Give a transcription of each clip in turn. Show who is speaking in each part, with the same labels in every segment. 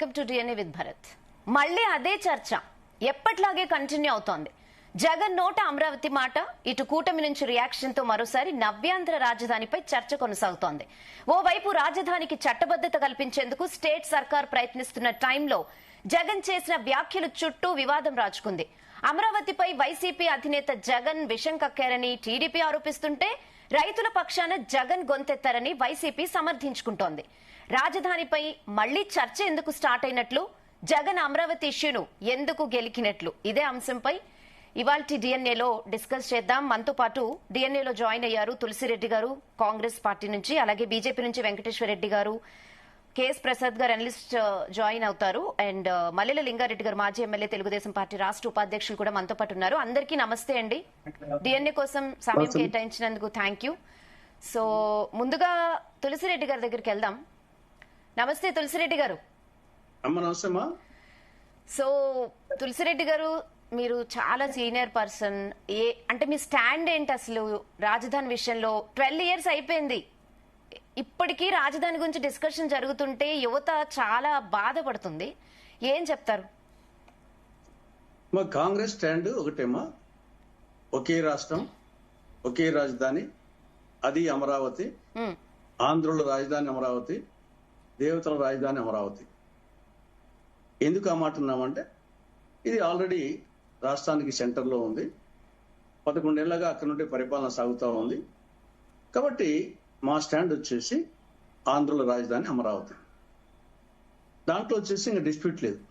Speaker 1: Welcome to DNA with Bharat. మళ్ళీ అదే చర్చ ఎప్పట్లాగే కంటిన్యూ అవుతోంది. జగన్ నోట అమరావతి మాట, ఇటు కూటమి నుంచి రియాక్షన్ తో మరోసారి నవ్యాంధ్ర రాజధానిపై చర్చ కొనసాగుతోంది. ఓవైపు రాజధానికి చట్టబద్ధత కల్పించేందుకు స్టేట్ సర్కార్ ప్రయత్నిస్తున్న టైంలో జగన్ చేసిన వ్యాఖ్యలు చుట్టూ వివాదం రాజుకుంది. అమరావతిపై వైసీపీ అధినేత జగన్ విషం కక్కారని టీడీపీ ఆరోపిస్తుంటే, రైతుల పక్షాన జగన్ గొంతెత్తారని వైసీపీ సమర్థించుకుంటోంది. రాజధానిపై మళ్లీ చర్చ ఎందుకు స్టార్ట్ అయినట్లు, జగన్ అమరావతి ఇష్యూను ఎందుకు గెలికినట్లు, ఇదే అంశంపై ఇవాల్టి డిఎన్ఏలో డిస్కస్ చేద్దాం. మనతో పాటు డిఎన్ఏలో జాయిన్ అయ్యారు తులసిరెడ్డి గారు కాంగ్రెస్ పార్టీ నుంచి, అలాగే బీజేపీ నుంచి వెంకటేశ్వర రెడ్డి గారు, కేఎస్ ప్రసాద్ గారు అనలిస్ట్ జాయిన్ అవుతారు, అండ్ మల్లెల లింగారెడ్డి గారు మాజీ ఎమ్మెల్యే తెలుగుదేశం పార్టీ రాష్ట్ర ఉపాధ్యక్షులు కూడా మనతో పాటు ఉన్నారు. అందరికీ నమస్తే అండి. డిఎన్ఏ కోసం సమయం కేటాయించినందుకు థ్యాంక్ యూ. సో ముందుగా తులసిరెడ్డి గారి దగ్గరికి వెళ్దాం. నమస్తే తులసిరెడ్డి గారు. సో తులసిరెడ్డి గారు, మీరు చాలా సీనియర్ పర్సన్. అంటే మీ స్టాండ్ ఏంటి అసలు రాజధాని విషయంలో? 12 years అయిపోయింది, ఇప్పటికీ రాజధాని గురించి డిస్కషన్ జరుగుతుంటే యువత చాలా బాధపడుతుంది. ఏం చెప్తారు?
Speaker 2: మా కాంగ్రెస్ స్టాండ్ ఒకటేమా, ఒకే రాష్ట్రం ఒకే రాజధాని, అది అమరావతి. ఆంధ్రుల రాజధాని అమరావతి, దేవతల రాజధాని అమరావతి. ఎందుకు ఆ మాట ఉన్నామంటే, ఇది ఆల్రెడీ రాష్ట్రానికి సెంటర్లో ఉంది. 11 ఏళ్లగా అక్కడ నుండి పరిపాలన సాగుతూ ఉంది. కాబట్టి మా స్టాండ్ వచ్చేసి ఆంధ్రుల రాజధాని అమరావతి. దాంట్లో వచ్చేసి ఇంకా డిస్ప్యూట్ లేదు.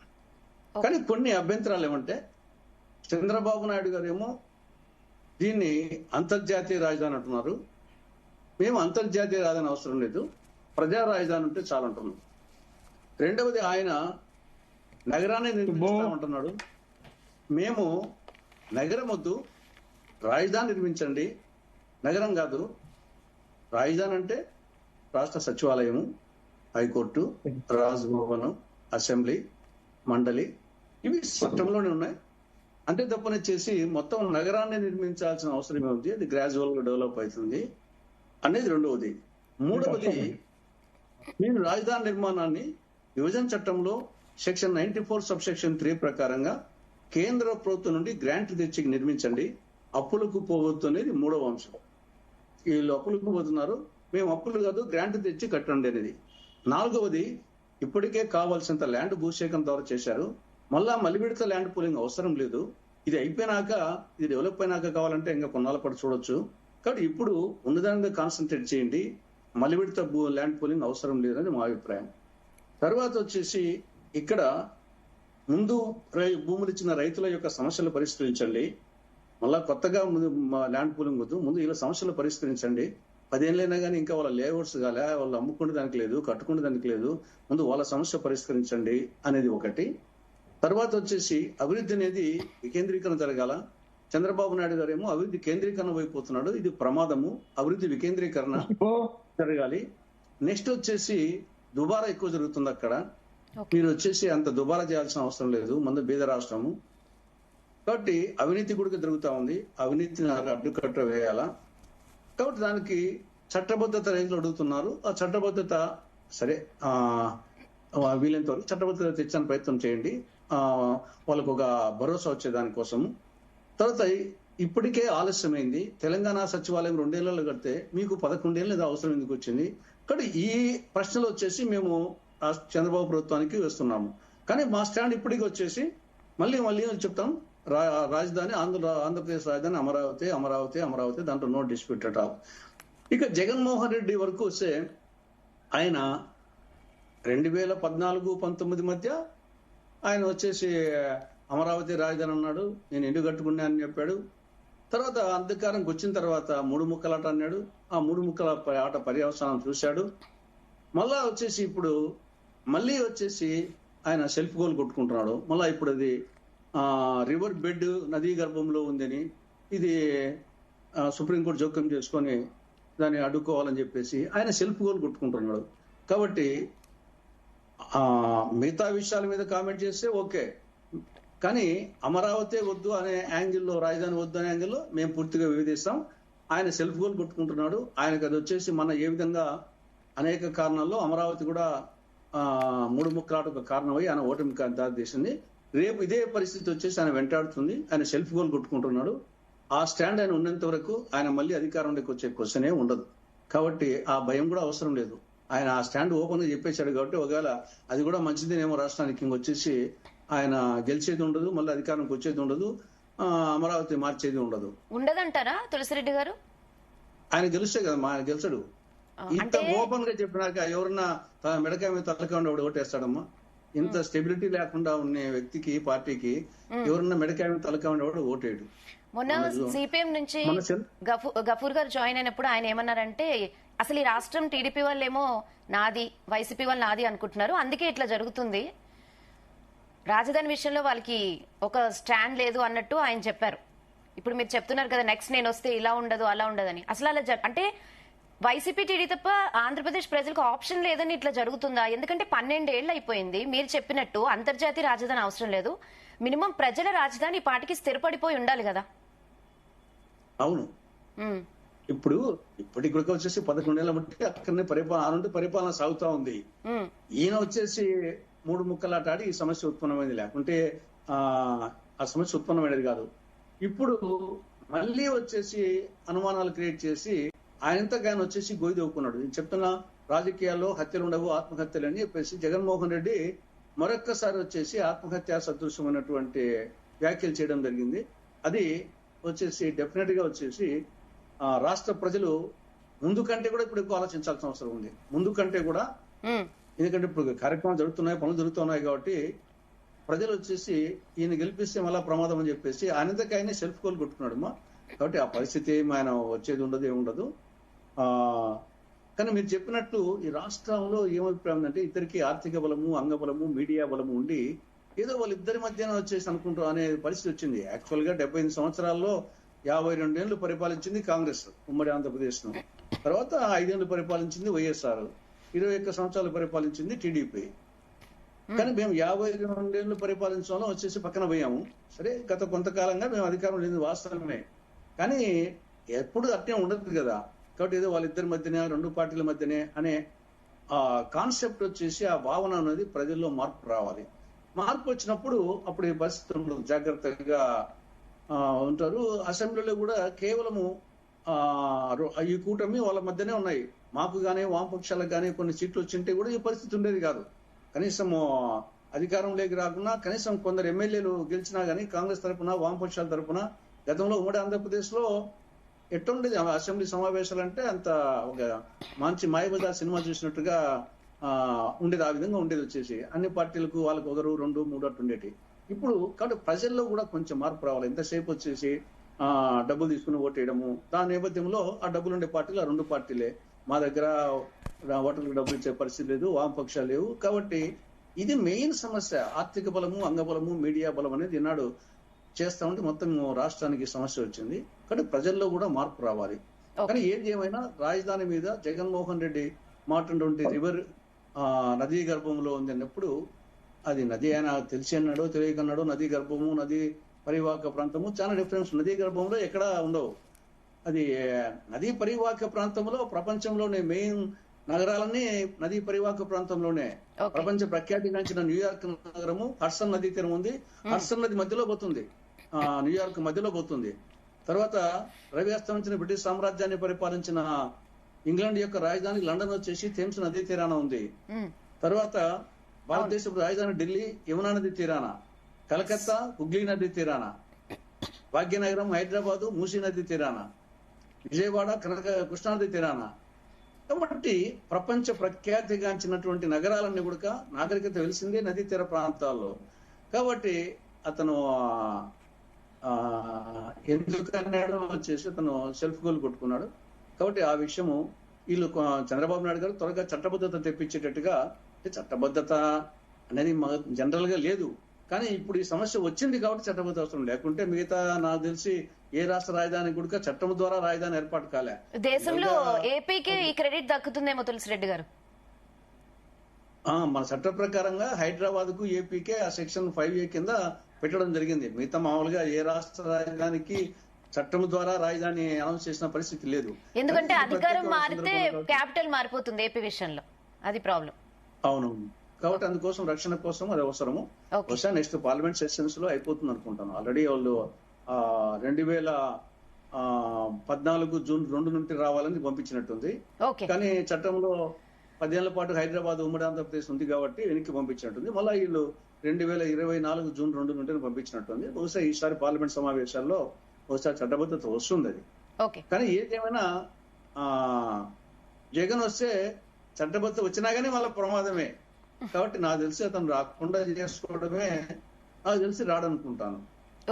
Speaker 2: కానీ కొన్ని అభ్యంతరాలు ఏమంటే, చంద్రబాబు నాయుడు గారు ఏమో దీన్ని అంతర్జాతీయ రాజధాని అంటున్నారు. మేము అంతర్జాతీయ రాజధాని అవసరం లేదు, ప్రజా రాజధాని ఉంటే చాలంటున్నాం. రెండవది, ఆయన నగరాన్ని నిర్మిస్తామంటున్నాడు. మేము నగరం వద్దు, రాజధాని నిర్మించండి. నగరం కాదు, రాజధాని అంటే రాష్ట్ర సచివాలయము, హైకోర్టు, రాజ్భవనం, అసెంబ్లీ, మండలి, ఇవి చట్టంలోనే ఉన్నాయి. అంతే తప్పని చేసి మొత్తం నగరాన్ని నిర్మించాల్సిన అవసరం ఏముంది, అది గ్రాడ్యువల్ గా డెవలప్ అవుతుంది అనేది రెండవది. మూడవది, నేను రాజధాని నిర్మాణాన్ని విభజన చట్టంలో సెక్షన్ 94 సబ్సెక్షన్ 3 ప్రకారంగా కేంద్ర ప్రభుత్వం నుండి గ్రాంట్ తెచ్చి నిర్మించండి, అప్పులకు పోవద్దు అనేది మూడవ అంశం. వీళ్ళు అప్పులకు పోతున్నారు, మేము అప్పులు కాదు గ్రాంట్ తెచ్చి కట్టండి అనేది. నాలుగవది, ఇప్పటికే కావాల్సినంత ల్యాండ్ భూసేకరణ ద్వారా చేశారు, మళ్ళీ విడత ల్యాండ్ పూలింగ్ అవసరం లేదు. ఇది అయిపోయినాక, ఇది డెవలప్ అయినాక కావాలంటే ఇంకా కొన్నాళ్ళ పాటు చూడొచ్చు. కాబట్టి ఇప్పుడు ఉన్నదాని మీద కాన్సన్ట్రేట్ చేయండి, మళ్ళీ విడత ల్యాండ్ పూలింగ్ అవసరం లేదని మా అభిప్రాయం. తర్వాత వచ్చేసి, ఇక్కడ ముందు భూములు ఇచ్చిన రైతుల యొక్క సమస్యలు పరిష్కరించండి, మళ్ళా కొత్తగా ల్యాండ్ పూలింగ్ వద్దు, ముందు ఇలా సమస్యలు పరిష్కరించండి. 10 ఏళ్ళైనా కానీ ఇంకా వాళ్ళ లేఅవుట్స్ కాలే, వాళ్ళు అమ్ముకునే దానికి లేదు, కట్టుకునే దానికి లేదు, ముందు వాళ్ళ సమస్య పరిష్కరించండి అనేది ఒకటి. తర్వాత వచ్చేసి, అభివృద్ధి అనేది వికేంద్రీకరణ జరగాల. చంద్రబాబు నాయుడు గారు ఏమో అభివృద్ధి కేంద్రీకరణ వైపోతున్నాడు, ఇది ప్రమాదము, అభివృద్ధి వికేంద్రీకరణ జరగాలి. నెక్స్ట్ వచ్చేసి, దుబారా ఎక్కువ జరుగుతుంది అక్కడ, మీరు వచ్చేసి అంత దుబారా చేయాల్సిన అవసరం లేదు, మందు బీద రాష్ట్రము. కాబట్టి అవినీతి కూడా జరుగుతూ ఉంది, అవినీతిని అడ్డుకట్ట వేయాలా. కాబట్టి దానికి చట్టబద్ధత రైతులు అడుగుతున్నారు. ఆ చట్టబద్ధత సరే, వీలైనంత వరకు చట్టబద్ధత తెచ్చని ప్రయత్నం చేయండి, వాళ్ళకు ఒక భరోసా వచ్చే దానికోసము. తర్వాత, ఇప్పటికే ఆలస్యమైంది, తెలంగాణ సచివాలయం 2 ఏళ్లలో కడితే మీకు 11 ఏళ్ళు అవసరం ఎందుకు వచ్చింది? కాబట్టి ఈ ప్రశ్నలు వచ్చేసి మేము చంద్రబాబు ప్రభుత్వానికి వేస్తున్నాము. కానీ మా స్టాండ్ ఇప్పటికి వచ్చేసి మళ్ళీ చెప్తాం, రాజధాని ఆంధ్రప్రదేశ్ రాజధాని అమరావతి, అమరావతి, అమరావతి, దాంట్లో నో డిస్ప్యూట్ అట్ ఆల్. ఇక జగన్మోహన్ రెడ్డి వరకు వస్తే, ఆయన 2014-19 మధ్య ఆయన వచ్చేసి అమరావతి రాజధాని అన్నాడు, నేను ఇల్లు కట్టుకున్నా అని చెప్పాడు. తర్వాత అధికారంకి వచ్చిన తర్వాత 3 ముక్కలాట అన్నాడు, ఆ 3 ముక్కల ఆట పర్యవసానం చూశాడు. మళ్ళా వచ్చేసి ఇప్పుడు మళ్ళీ వచ్చేసి ఆయన సెల్ఫ్ గోల్ కొట్టుకుంటున్నాడు. మళ్ళా ఇప్పుడు అది రివర్ బెడ్ నదీ గర్భంలో ఉందని, ఇది సుప్రీంకోర్టు జోక్యం చేసుకొని దాన్ని అడ్డుకోవాలని చెప్పేసి ఆయన సెల్ఫ్ గోల్ కొట్టుకుంటున్నాడు. కాబట్టి మిగతా విషయాల మీద కామెంట్ చేస్తే ఓకే, కానీ అమరావతి వద్దు అనే యాంగిల్లో, రాజధాని వద్దు అనే యాంగిల్లో మేము పూర్తిగా వివేదిస్తాం. ఆయన సెల్ఫ్ గోల్ కొట్టుకుంటున్నాడు. ఆయనకు అది వచ్చేసి మన ఏ విధంగా అనేక కారణాల్లో అమరావతి కూడా మూడు ముక్కలాట ఒక కారణమై ఆయన ఓటమికి దారితీసింది. రేపు ఇదే పరిస్థితి వచ్చేసి ఆయన వెంటాడుతుంది. ఆయన సెల్ఫ్ గోల్ కొట్టుకుంటున్నాడు. ఆ స్టాండ్ ఆయన ఉన్నంత వరకు ఆయన మళ్ళీ అధికారంలోకి వచ్చే క్వశ్చనే ఉండదు. కాబట్టి ఆ భయం కూడా అవసరం లేదు. ఆయన ఆ స్టాండ్ ఓపెన్ గా చెప్పేశాడు కాబట్టి ఒకవేళ అది కూడా మంచిదేనేమో రాష్ట్రానికి, ఇంకొచ్చేసి ఆయన గెలిచేది ఉండదు, మళ్ళీ అధికారంకి వచ్చేది ఉండదు, అమరావతి మార్చేది
Speaker 1: ఉండదంటారా తులసిరెడ్డి గారు?
Speaker 2: ఆయన గెలిస్తే కదా ఆయన గెలిచాడు. ఇంత ఓపెన్ గా చెప్పినాక ఎవరన్నా మెడకాయ మీద తలకాయ ఉండి ఓటేస్తాడమ్మా? ఇంత స్టెబిలిటీ లేకుండా ఉన్న వ్యక్తికి, పార్టీకి ఎవరన్నా మెడకాయ మీద తలకాయ ఉండేవాడు ఓటేడు.
Speaker 1: మొన్న సిపిఎం నుంచి గఫూర్ గారు జాయిన్ అయినప్పుడు ఆయన ఏమన్నారంటే, అసలు ఈ రాష్ట్రం టీడీపీ వాళ్ళేమో నాది, వైసీపీ వాళ్ళు నాది అనుకుంటున్నారు, అందుకే ఇట్లా జరుగుతుంది, రాజధాని విషయంలో వాళ్ళకి ఒక స్టాండ్ లేదు అన్నట్టు ఆయన చెప్పారు. ఇప్పుడు మీరు చెప్తున్నారు కదా నెక్స్ట్ నేను వస్తే ఇలా ఉండదు అలా ఉండదని. అసలు అలా అంటే వైసీపీ టీడీ తప్ప ఆంధ్రప్రదేశ్ ప్రజలకు ఆప్షన్ లేదని ఇట్లా జరుగుతుందా? ఎందుకంటే 12 ఏళ్ళు అయిపోయింది. మీరు చెప్పినట్టు అంతర్జాతీయ రాజధాని అవసరం లేదు, మినిమం ప్రజల రాజధాని పాటికి స్థిరపడిపోయి ఉండాలి కదా.
Speaker 2: అవును, ఇప్పుడు ఇప్పటికి వచ్చేసి 11 ఏళ్ళ బట్టి అక్కడనే పరిపాలన సాగుతా ఉంది. ఈయన వచ్చేసి మూడు ముక్కలాట ఆడి ఈ సమస్య ఉత్పన్నమైంది, లేకుంటే ఆ సమస్య ఉత్పన్నమైనది కాదు. ఇప్పుడు మళ్ళీ వచ్చేసి అనుమానాలు క్రియేట్ చేసి ఆయనంతగానే వచ్చేసి గొయ్యి దవ్వుకున్నాడు. నేను చెప్తున్నా, రాజకీయాల్లో హత్యలు ఉండవు, ఆత్మహత్యలు అని చెప్పేసి జగన్మోహన్ రెడ్డి మరొక్కసారి వచ్చేసి ఆత్మహత్య సదృశ్యమైనటువంటి వ్యాఖ్యలు చేయడం జరిగింది. అది వచ్చేసి డెఫినెట్ గా వచ్చేసి రాష్ట్ర ప్రజలు ముందు కంటే కూడా ఇప్పుడు ఎక్కువ ఆలోచించాల్సిన అవసరం ఉంది. ముందు కంటే కూడా, ఎందుకంటే ఇప్పుడు కార్యక్రమాలు జరుగుతున్నాయి, పనులు జరుగుతున్నాయి కాబట్టి ప్రజలు వచ్చేసి ఈయన గెలిపిస్తే మళ్ళా ప్రమాదం అని చెప్పేసి ఆయనంతకు ఆయనే సెల్ఫ్ గోల్ కొట్టుకున్నాడు అమ్మా. కాబట్టి ఆ పరిస్థితి ఆయన వచ్చేది ఉండదు, ఏముండదు. కానీ మీరు చెప్పినట్టు ఈ రాష్ట్రంలో ఏమభిప్రాయం అంటే, ఇద్దరికి ఆర్థిక బలము, అంగబలము, మీడియా బలము ఉండి ఏదో వాళ్ళిద్దరి మధ్యన వచ్చేసి అనుకుంటాం అనే పరిస్థితి వచ్చింది. యాక్చువల్ గా 75 సంవత్సరాల్లో 52 ఏళ్లు పరిపాలించింది కాంగ్రెస్ ఉమ్మడి ఆంధ్రప్రదేశ్ ను. తర్వాత 5 ఏళ్లు పరిపాలించింది వైఎస్ఆర్, 21 సంవత్సరాలు పరిపాలించింది టీడీపీ. కానీ మేము 52 ఏళ్లు పరిపాలించడంలో వచ్చేసి పక్కన పోయాము. సరే, గత కొంతకాలంగా మేము అధికారం లేదు, వాస్తవమే. కానీ ఎప్పుడు అట్నే ఉండదు కదా. కాబట్టి ఏదో వాళ్ళిద్దరి మధ్యనే, రెండు పార్టీల మధ్యనే అనే ఆ కాన్సెప్ట్ వచ్చేసి, ఆ భావన అనేది ప్రజల్లో మార్పు రావాలి. మార్పు వచ్చినప్పుడు అప్పుడు ఈ పరిస్థితులు జాగ్రత్తగా ఉంటారు. అసెంబ్లీలో కూడా కేవలము ఈ కూటమి వాళ్ళ మధ్యనే ఉన్నాయి. మాకు గానీ వామపక్షాలకు గానీ కొన్ని సీట్లు వచ్చింటే కూడా ఈ పరిస్థితి ఉండేది కాదు. కనీసం అధికారంలోకి రాకున్నా కనీసం కొందరు ఎమ్మెల్యేలు గెలిచినా గానీ కాంగ్రెస్ తరఫున, వామపక్షాల తరఫున గతంలో ఉమ్మడి ఆంధ్రప్రదేశ్ లో ఎట్టుండేది అసెంబ్లీ సమావేశాలు అంటే, అంత ఒక మంచి మాయబజార్ సినిమా చూసినట్టుగా ఉండేది. ఆ విధంగా ఉండేది. వచ్చేసి అన్ని పార్టీలకు వాళ్ళకు 1, 2, 3 అట్టు ఉండేటి. ఇప్పుడు కాబట్టి ప్రజల్లో కూడా కొంచెం మార్పు రావాలి. ఎంతసేపు వచ్చేసి డబ్బులు తీసుకుని ఓటేయడము, దాని నేపథ్యంలో ఆ డబ్బులు ఉండే పార్టీలు 2 పార్టీలే. మా దగ్గర ఓటర్లకు డబ్బులు ఇచ్చే పరిస్థితి లేదు, వామపక్షాలు లేవు. కాబట్టి ఇది మెయిన్ సమస్య. ఆర్థిక బలము, అంగబలము, మీడియా బలం అనేది ఈనాడు చేస్తా ఉంటే మొత్తం రాష్ట్రానికి సమస్య వచ్చింది. కానీ ప్రజల్లో కూడా మార్పు రావాలి. కానీ ఏది ఏమైనా రాజధాని మీద జగన్మోహన్ రెడ్డి మాట్లాడినటువంటి రివర్ నదీ గర్భంలో ఉంది అన్నప్పుడు, అది నది అయినా తెలిసి అన్నాడో తెలియకన్నాడో, నదీ గర్భము, నదీ పరివాహక ప్రాంతము చాలా డిఫరెన్స్. నదీ గర్భంలో ఎక్కడా ఉండవు. అది నదీ పరివాహక ప్రాంతంలో ప్రపంచంలోనే మెయిన్ నగరాలన్నీ నదీ పరివాహక ప్రాంతంలోనే. ప్రపంచ ప్రఖ్యాతిగాంచిన న్యూయార్క్ నగరము హడ్సన్ నదీ తీరం ఉంది. హడ్సన్ నది మధ్యలో పోతుంది, న్యూయార్క్ మధ్యలో పోతుంది. తర్వాత రవి అస్తమించిన బ్రిటిష్ సామ్రాజ్యాన్ని పరిపాలించిన ఇంగ్లాండ్ యొక్క రాజధాని లండన్ వచ్చేసి థేమ్స్ నదీ తీరాన ఉంది. తర్వాత భారతదేశపు రాజధాని ఢిల్లీ యమునా నది తీరాన, కలకత్తా హుగ్లీ నది తీరాన, భాగ్యనగరం హైదరాబాదు మూసీ నది తీరాన, విజయవాడ కృష్ణానది తీరాన. కాబట్టి ప్రపంచ ప్రఖ్యాతిగాంచినటువంటి నగరాలన్నీ కూడా నాగరికత వెలిసిందే నదీ తీర ప్రాంతాల్లో. కాబట్టి అతను ఎందుకన్నాడు వచ్చేసి అతను సెల్ఫ్ గోల్ కొట్టుకున్నాడు. కాబట్టి ఆ విషయము వీళ్ళు చంద్రబాబు నాయుడు గారు త్వరగా చట్టబద్ధత తెప్పించేటట్టుగా, చట్టబద్ధత అనేది జనరల్ గా లేదు, కానీ ఇప్పుడు ఈ సమస్య వచ్చింది కాబట్టి చట్టబద్ధత అవసరం. లేకుంటే మిగతా నాకు తెలిసి ఏ రాష్ట్ర రాజధాని కూడా చట్టం ద్వారా రాజధాని ఏర్పాటు కాలే.
Speaker 1: దేశంలో ఏపీకి ఈ క్రెడిట్ దక్కుతుందేమో తులసిరెడ్డి గారు.
Speaker 2: మన చట్ట ప్రకారంగా హైదరాబాద్ కు ఏపీకే ఆ సెక్షన్ 5A కింద పెట్టడం జరిగింది. మిగతా మామూలుగా ఏ రాష్ట్ర రాజధానికి చట్టం ద్వారా రాజధాని అనౌన్స్ చేసిన పరిస్థితి లేదు.
Speaker 1: ఎందుకంటే అధికారం మారితే క్యాపిటల్ మారిపోతుంది ఏపీ విషయంలో, అది ప్రాబ్లం.
Speaker 2: అవును. కాబట్టి అందుకోసం రక్షణ కోసం అది అవసరము.
Speaker 1: Okay.
Speaker 2: బహుశా నెక్స్ట్ పార్లమెంట్ సెషన్స్ లో అయిపోతుంది అనుకుంటాను. ఆల్రెడీ వాళ్ళు 2014 జూన్ 2 నుండి రావాలని పంపించినట్టుంది.
Speaker 1: ఓకే
Speaker 2: కానీ చట్టంలో 10 ఏళ్ల పాటు హైదరాబాద్ ఉమ్మడి ఆంధ్రప్రదేశ్ ఉంది కాబట్టి వెనక్కి పంపించినట్టుంది. మళ్ళీ వీళ్ళు 2024 జూన్ 2 నుండి పంపించినట్టుంది. బహుశా ఈసారి పార్లమెంట్ సమావేశాల్లో బహుశా చట్టబద్ధత వస్తుంది అది.
Speaker 1: ఓకే
Speaker 2: కానీ ఏదేమైనా జగన్ వస్తే చట్టబద్ధత వచ్చినా గానీ వాళ్ళ ప్రమాదమే. కాబట్టి నాకు తెలిసి అతను రాకుండా చేసుకోవడమే, నాకు తెలిసి రాడనుకుంటాను.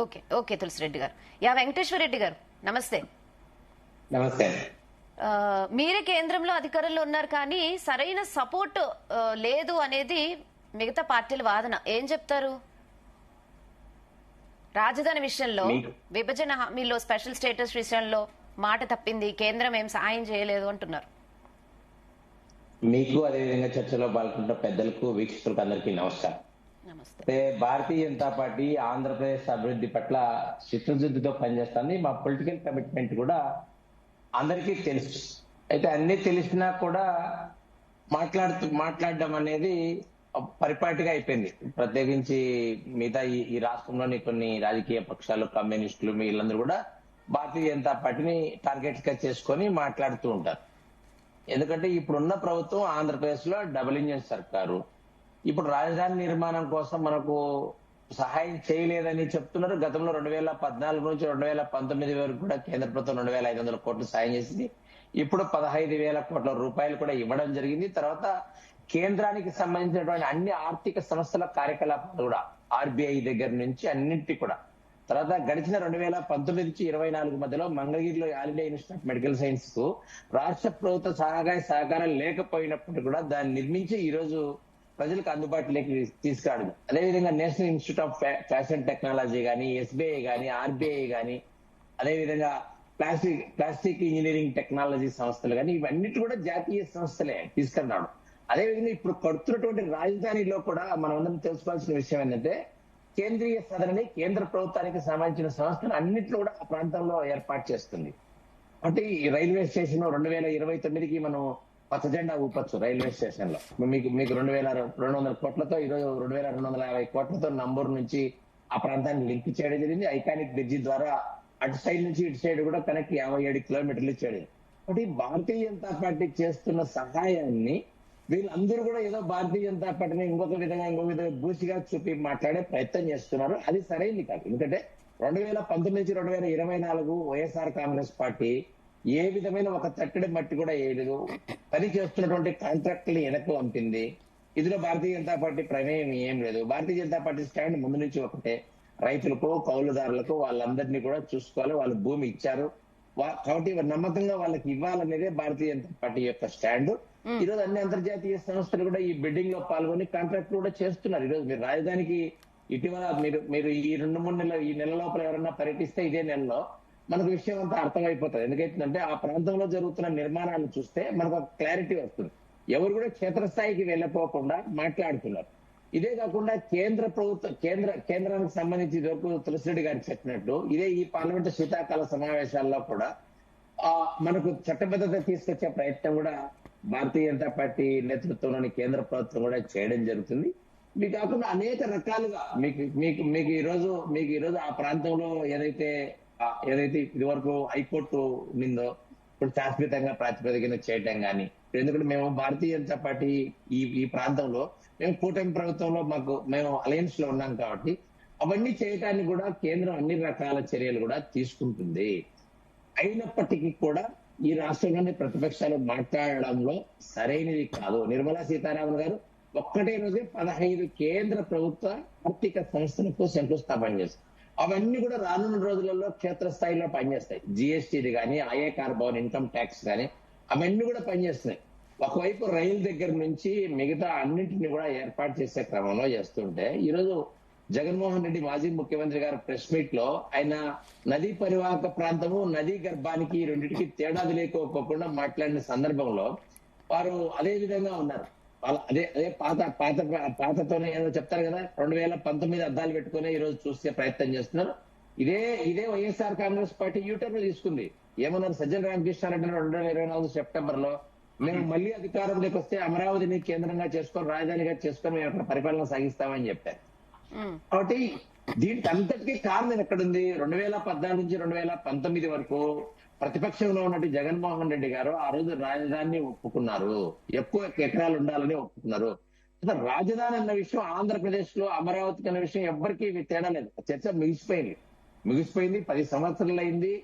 Speaker 1: ఓకే ఓకే తులసిరెడ్డి గారు. యా వెంకటేశ్వర రెడ్డి గారు నమస్తే.
Speaker 3: నమస్తే.
Speaker 1: మీరే కేంద్రంలో అధికారంలో ఉన్నారు కానీ సరైన సపోర్ట్ లేదు అనేది మిగతా పార్టీల వాదన. ఏం చెప్తారు? రాజధాని విషయంలో, విభజన హామీలో స్పెషల్ స్టేటస్ విషయంలో మాట తప్పింది, కేంద్రం ఏం సహాయం చేయలేదు అంటున్నారు.
Speaker 3: మీకు అదేవిధంగా చర్చలో పాల్గొంటున్న పెద్దలకు, వీక్షకులకు అందరికీ నమస్కారం.
Speaker 1: నమస్తే.
Speaker 3: భారతీయ జనతా పార్టీ ఆంధ్రప్రదేశ్ అభివృద్ధి పట్ల చిత్తశుద్ధితో పనిచేస్తుంది. మా పొలిటికల్ కమిట్మెంట్ కూడా అందరికీ తెలుసు. అయితే అన్ని తెలిసినా కూడా మాట్లాడడం అనేది పరిపాటిగా అయిపోయింది. ప్రత్యేకించి మిగతా ఈ రాష్ట్రంలోని కొన్ని రాజకీయ పక్షాలు, కమ్యూనిస్టులు, వీళ్ళందరూ కూడా భారతీయ జనతా పార్టీని టార్గెట్ గా చేసుకొని మాట్లాడుతూ ఉంటారు. ఎందుకంటే ఇప్పుడున్న ప్రభుత్వం ఆంధ్రప్రదేశ్ లో డబుల్ ఇంజిన్ సర్కారు. ఇప్పుడు రాజధాని నిర్మాణం కోసం మనకు సహాయం చేయలేదని చెప్తున్నారు. గతంలో 2014 నుంచి 2019 వరకు కూడా కేంద్ర ప్రభుత్వం 2,500 కోట్లు సాయం చేసింది. ఇప్పుడు 15,000 కోట్ల రూపాయలు కూడా ఇవ్వడం జరిగింది. తర్వాత కేంద్రానికి సంబంధించినటువంటి అన్ని ఆర్థిక సంస్థల కార్యకలాపాలు కూడా ఆర్బీఐ దగ్గర నుంచి అన్నింటి కూడా. తర్వాత గడిచిన 2019 నుంచి 2024 మధ్యలో మంగళగిరిలో all India institute of medical science కు రాష్ట్ర ప్రభుత్వ సహకారం లేకపోయినప్పుడు కూడా దాన్ని నిర్మించి ఈ రోజు ప్రజలకు అందుబాటులోకి తీసుకురావడం. అదేవిధంగా national institute of fashion technology కానీ, ఎస్బీఐ కానీ, ఆర్బీఐ కానీ, అదేవిధంగా ప్లాస్టిక్ ఇంజనీరింగ్ టెక్నాలజీ సంస్థలు కానీ, ఇవన్నిటి కూడా జాతీయ సంస్థలే తీసుకుని రావడం. అదేవిధంగా ఇప్పుడు కడుతున్నటువంటి రాజధానిలో కూడా మనం అందరం తెలుసుకోవాల్సిన విషయం ఏంటంటే, కేంద్రీయ సదనని కేంద్ర ప్రభుత్వానికి సంబంధించిన సంస్థలు అన్నింటిలో కూడా ఆ ప్రాంతంలో ఏర్పాటు చేస్తుంది. అంటే ఈ రైల్వే స్టేషన్ 2029కి మనం పచ్చ జెండా ఊపొచ్చు. రైల్వే స్టేషన్ లో మీకు 2,200 కోట్లతో, ఈరోజు 2,250 కోట్లతో నంబూరు నుంచి ఆ ప్రాంతాన్ని లింక్ చేయడం జరిగింది. ఐకానిక్ బ్రిడ్జి ద్వారా అటు సైడ్ నుంచి ఇటు సైడ్ కూడా కనెక్ట్ 57 కిలోమీటర్లు చేయడం. కాబట్టి భారతీయ జనతా పార్టీ చేస్తున్న సహాయాన్ని వీళ్ళందరూ కూడా ఏదో భారతీయ జనతా పార్టీని ఇంకొక విధంగా బూసిగా చూపి మాట్లాడే ప్రయత్నం చేస్తున్నారు. అది సరైనది కాదు. ఎందుకంటే 2019 నుంచి 2024 వైఎస్ఆర్ కాంగ్రెస్ పార్టీ ఏ విధమైన ఒక తట్టడి మట్టి కూడా వేయలేదు. పని చేస్తున్నటువంటి కాంట్రాక్టులు వెనక్కి పంపింది. ఇందులో భారతీయ జనతా పార్టీ ప్రమేయం ఏం లేదు. భారతీయ జనతా పార్టీ స్టాండ్ ముందు నుంచి ఒకటే, రైతులకు, కౌలుదారులకు వాళ్ళందరినీ కూడా చూసుకోవాలి. వాళ్ళు భూమి ఇచ్చారు కాబట్టి నమ్మకంగా వాళ్ళకి ఇవ్వాలనేదే భారతీయ జనతా పార్టీ యొక్క స్టాండ్. ఈ రోజు అన్ని అంతర్జాతీయ సంస్థలు కూడా ఈ బిడ్డింగ్ లో పాల్గొని కాంట్రాక్ట్ కూడా చేస్తున్నారు. ఈ రోజు మీరు రాజధానికి ఇటీవల మీరు ఈ 2-3 నెలల ఈ నెల లోపల ఎవరన్నా పర్యటిస్తే ఇదే నెలలో మనకు విషయం అంతా అర్థమైపోతుంది. ఎందుకంటే ఆ ప్రాంతంలో జరుగుతున్న నిర్మాణాలు చూస్తే మనకు ఒక క్లారిటీ వస్తుంది. ఎవరు కూడా క్షేత్రస్థాయికి వెళ్ళిపోకుండా మాట్లాడుతున్నారు. ఇదే కాకుండా కేంద్ర ప్రభుత్వం కేంద్రానికి సంబంధించి ఇదివరకు తులసిరెడ్డి గారికి చెప్పినట్టు ఇదే ఈ పార్లమెంటు శీతాకాల సమావేశాల్లో కూడా మనకు చట్టబద్ధత తీసుకొచ్చే ప్రయత్నం కూడా భారతీయ జనతా పార్టీ నేతృత్వంలోని కేంద్ర ప్రభుత్వం కూడా చేయడం జరుగుతుంది. మీకు కాకుండా అనేక రకాలుగా మీకు ఈ రోజు ఆ ప్రాంతంలో ఏదైతే ఇదివరకు హైకోర్టు నిందో ఇప్పుడు శాశ్వతంగా ప్రాతిపదికన చేయడం కానీ, ఎందుకంటే మేము భారతీయ జనతా పార్టీ ఈ ప్రాంతంలో మేము కూటమి ప్రభుత్వంలో మేము అలయన్స్ లో ఉన్నాం కాబట్టి అవన్నీ చేయడానికి కూడా కేంద్రం అన్ని రకాల చర్యలు కూడా తీసుకుంటుంది. అయినప్పటికీ కూడా ఈ రాష్ట్రంలోని ప్రతిపక్షాలు మాట్లాడడంలో సరైనది కాదు. నిర్మలా సీతారామన్ గారు ఒక్కటే రోజే 15 కేంద్ర ప్రభుత్వ ఆర్థిక సంస్థలకు శంకుస్థాపన చేస్తారు. అవన్నీ కూడా రానున్న రోజులలో క్షేత్రస్థాయిలో పనిచేస్తాయి. జిఎస్టీది కానీ, ఐఏ కార్బన్ ఇన్కమ్ ట్యాక్స్ కానీ అవన్నీ కూడా పనిచేస్తున్నాయి. ఒకవైపు రైలు దగ్గర నుంచి మిగతా అన్నింటినీ కూడా ఏర్పాటు చేసే క్రమంలో చేస్తుంటే ఈరోజు జగన్మోహన్ రెడ్డి మాజీ ముఖ్యమంత్రి గారు ప్రెస్ మీట్ లో ఆయన నదీ పరివాహక ప్రాంతము, నదీ గర్భానికి రెండింటికి తేడాది లేకోకుండా మాట్లాడిన సందర్భంలో వారు అదే విధంగా ఉన్నారు. అదే పాతతోనే ఏదో చెప్తారు కదా, 2019 అద్దాలు పెట్టుకుని ఈ రోజు చూసే ప్రయత్నం చేస్తున్నారు. ఇదే వైఎస్ఆర్ కాంగ్రెస్ పార్టీ యూటర్న్ తీసుకుంది. ఏమన్నారు? సజ్జల రామకృష్ణారెడ్డి 2024 సెప్టెంబర్ లో మేము మళ్ళీ అధికారంలోకి వస్తే అమరావతిని కేంద్రంగా చేసుకొని రాజధానిగా చేసుకొని మేము అక్కడ పరిపాలన సాగిస్తామని చెప్పారు. కాబట్టి దీనికి అంతటికీ కారణం ఎక్కడుంది? 2014 నుంచి 2019 వరకు ప్రతిపక్షంలో ఉన్నట్టు జగన్మోహన్ రెడ్డి గారు ఆ రోజు రాజధానిని ఒప్పుకున్నారు, ఎక్కువ ఎకరాలు ఉండాలని ఒప్పుకున్నారు. అసలు రాజధాని అన్న విషయం ఆంధ్రప్రదేశ్ లో అమరావతి అన్న విషయం ఎవ్వరికీ తేడా లేదు. చర్చ ముగిసిపోయింది 10 సంవత్సరాలు అయింది.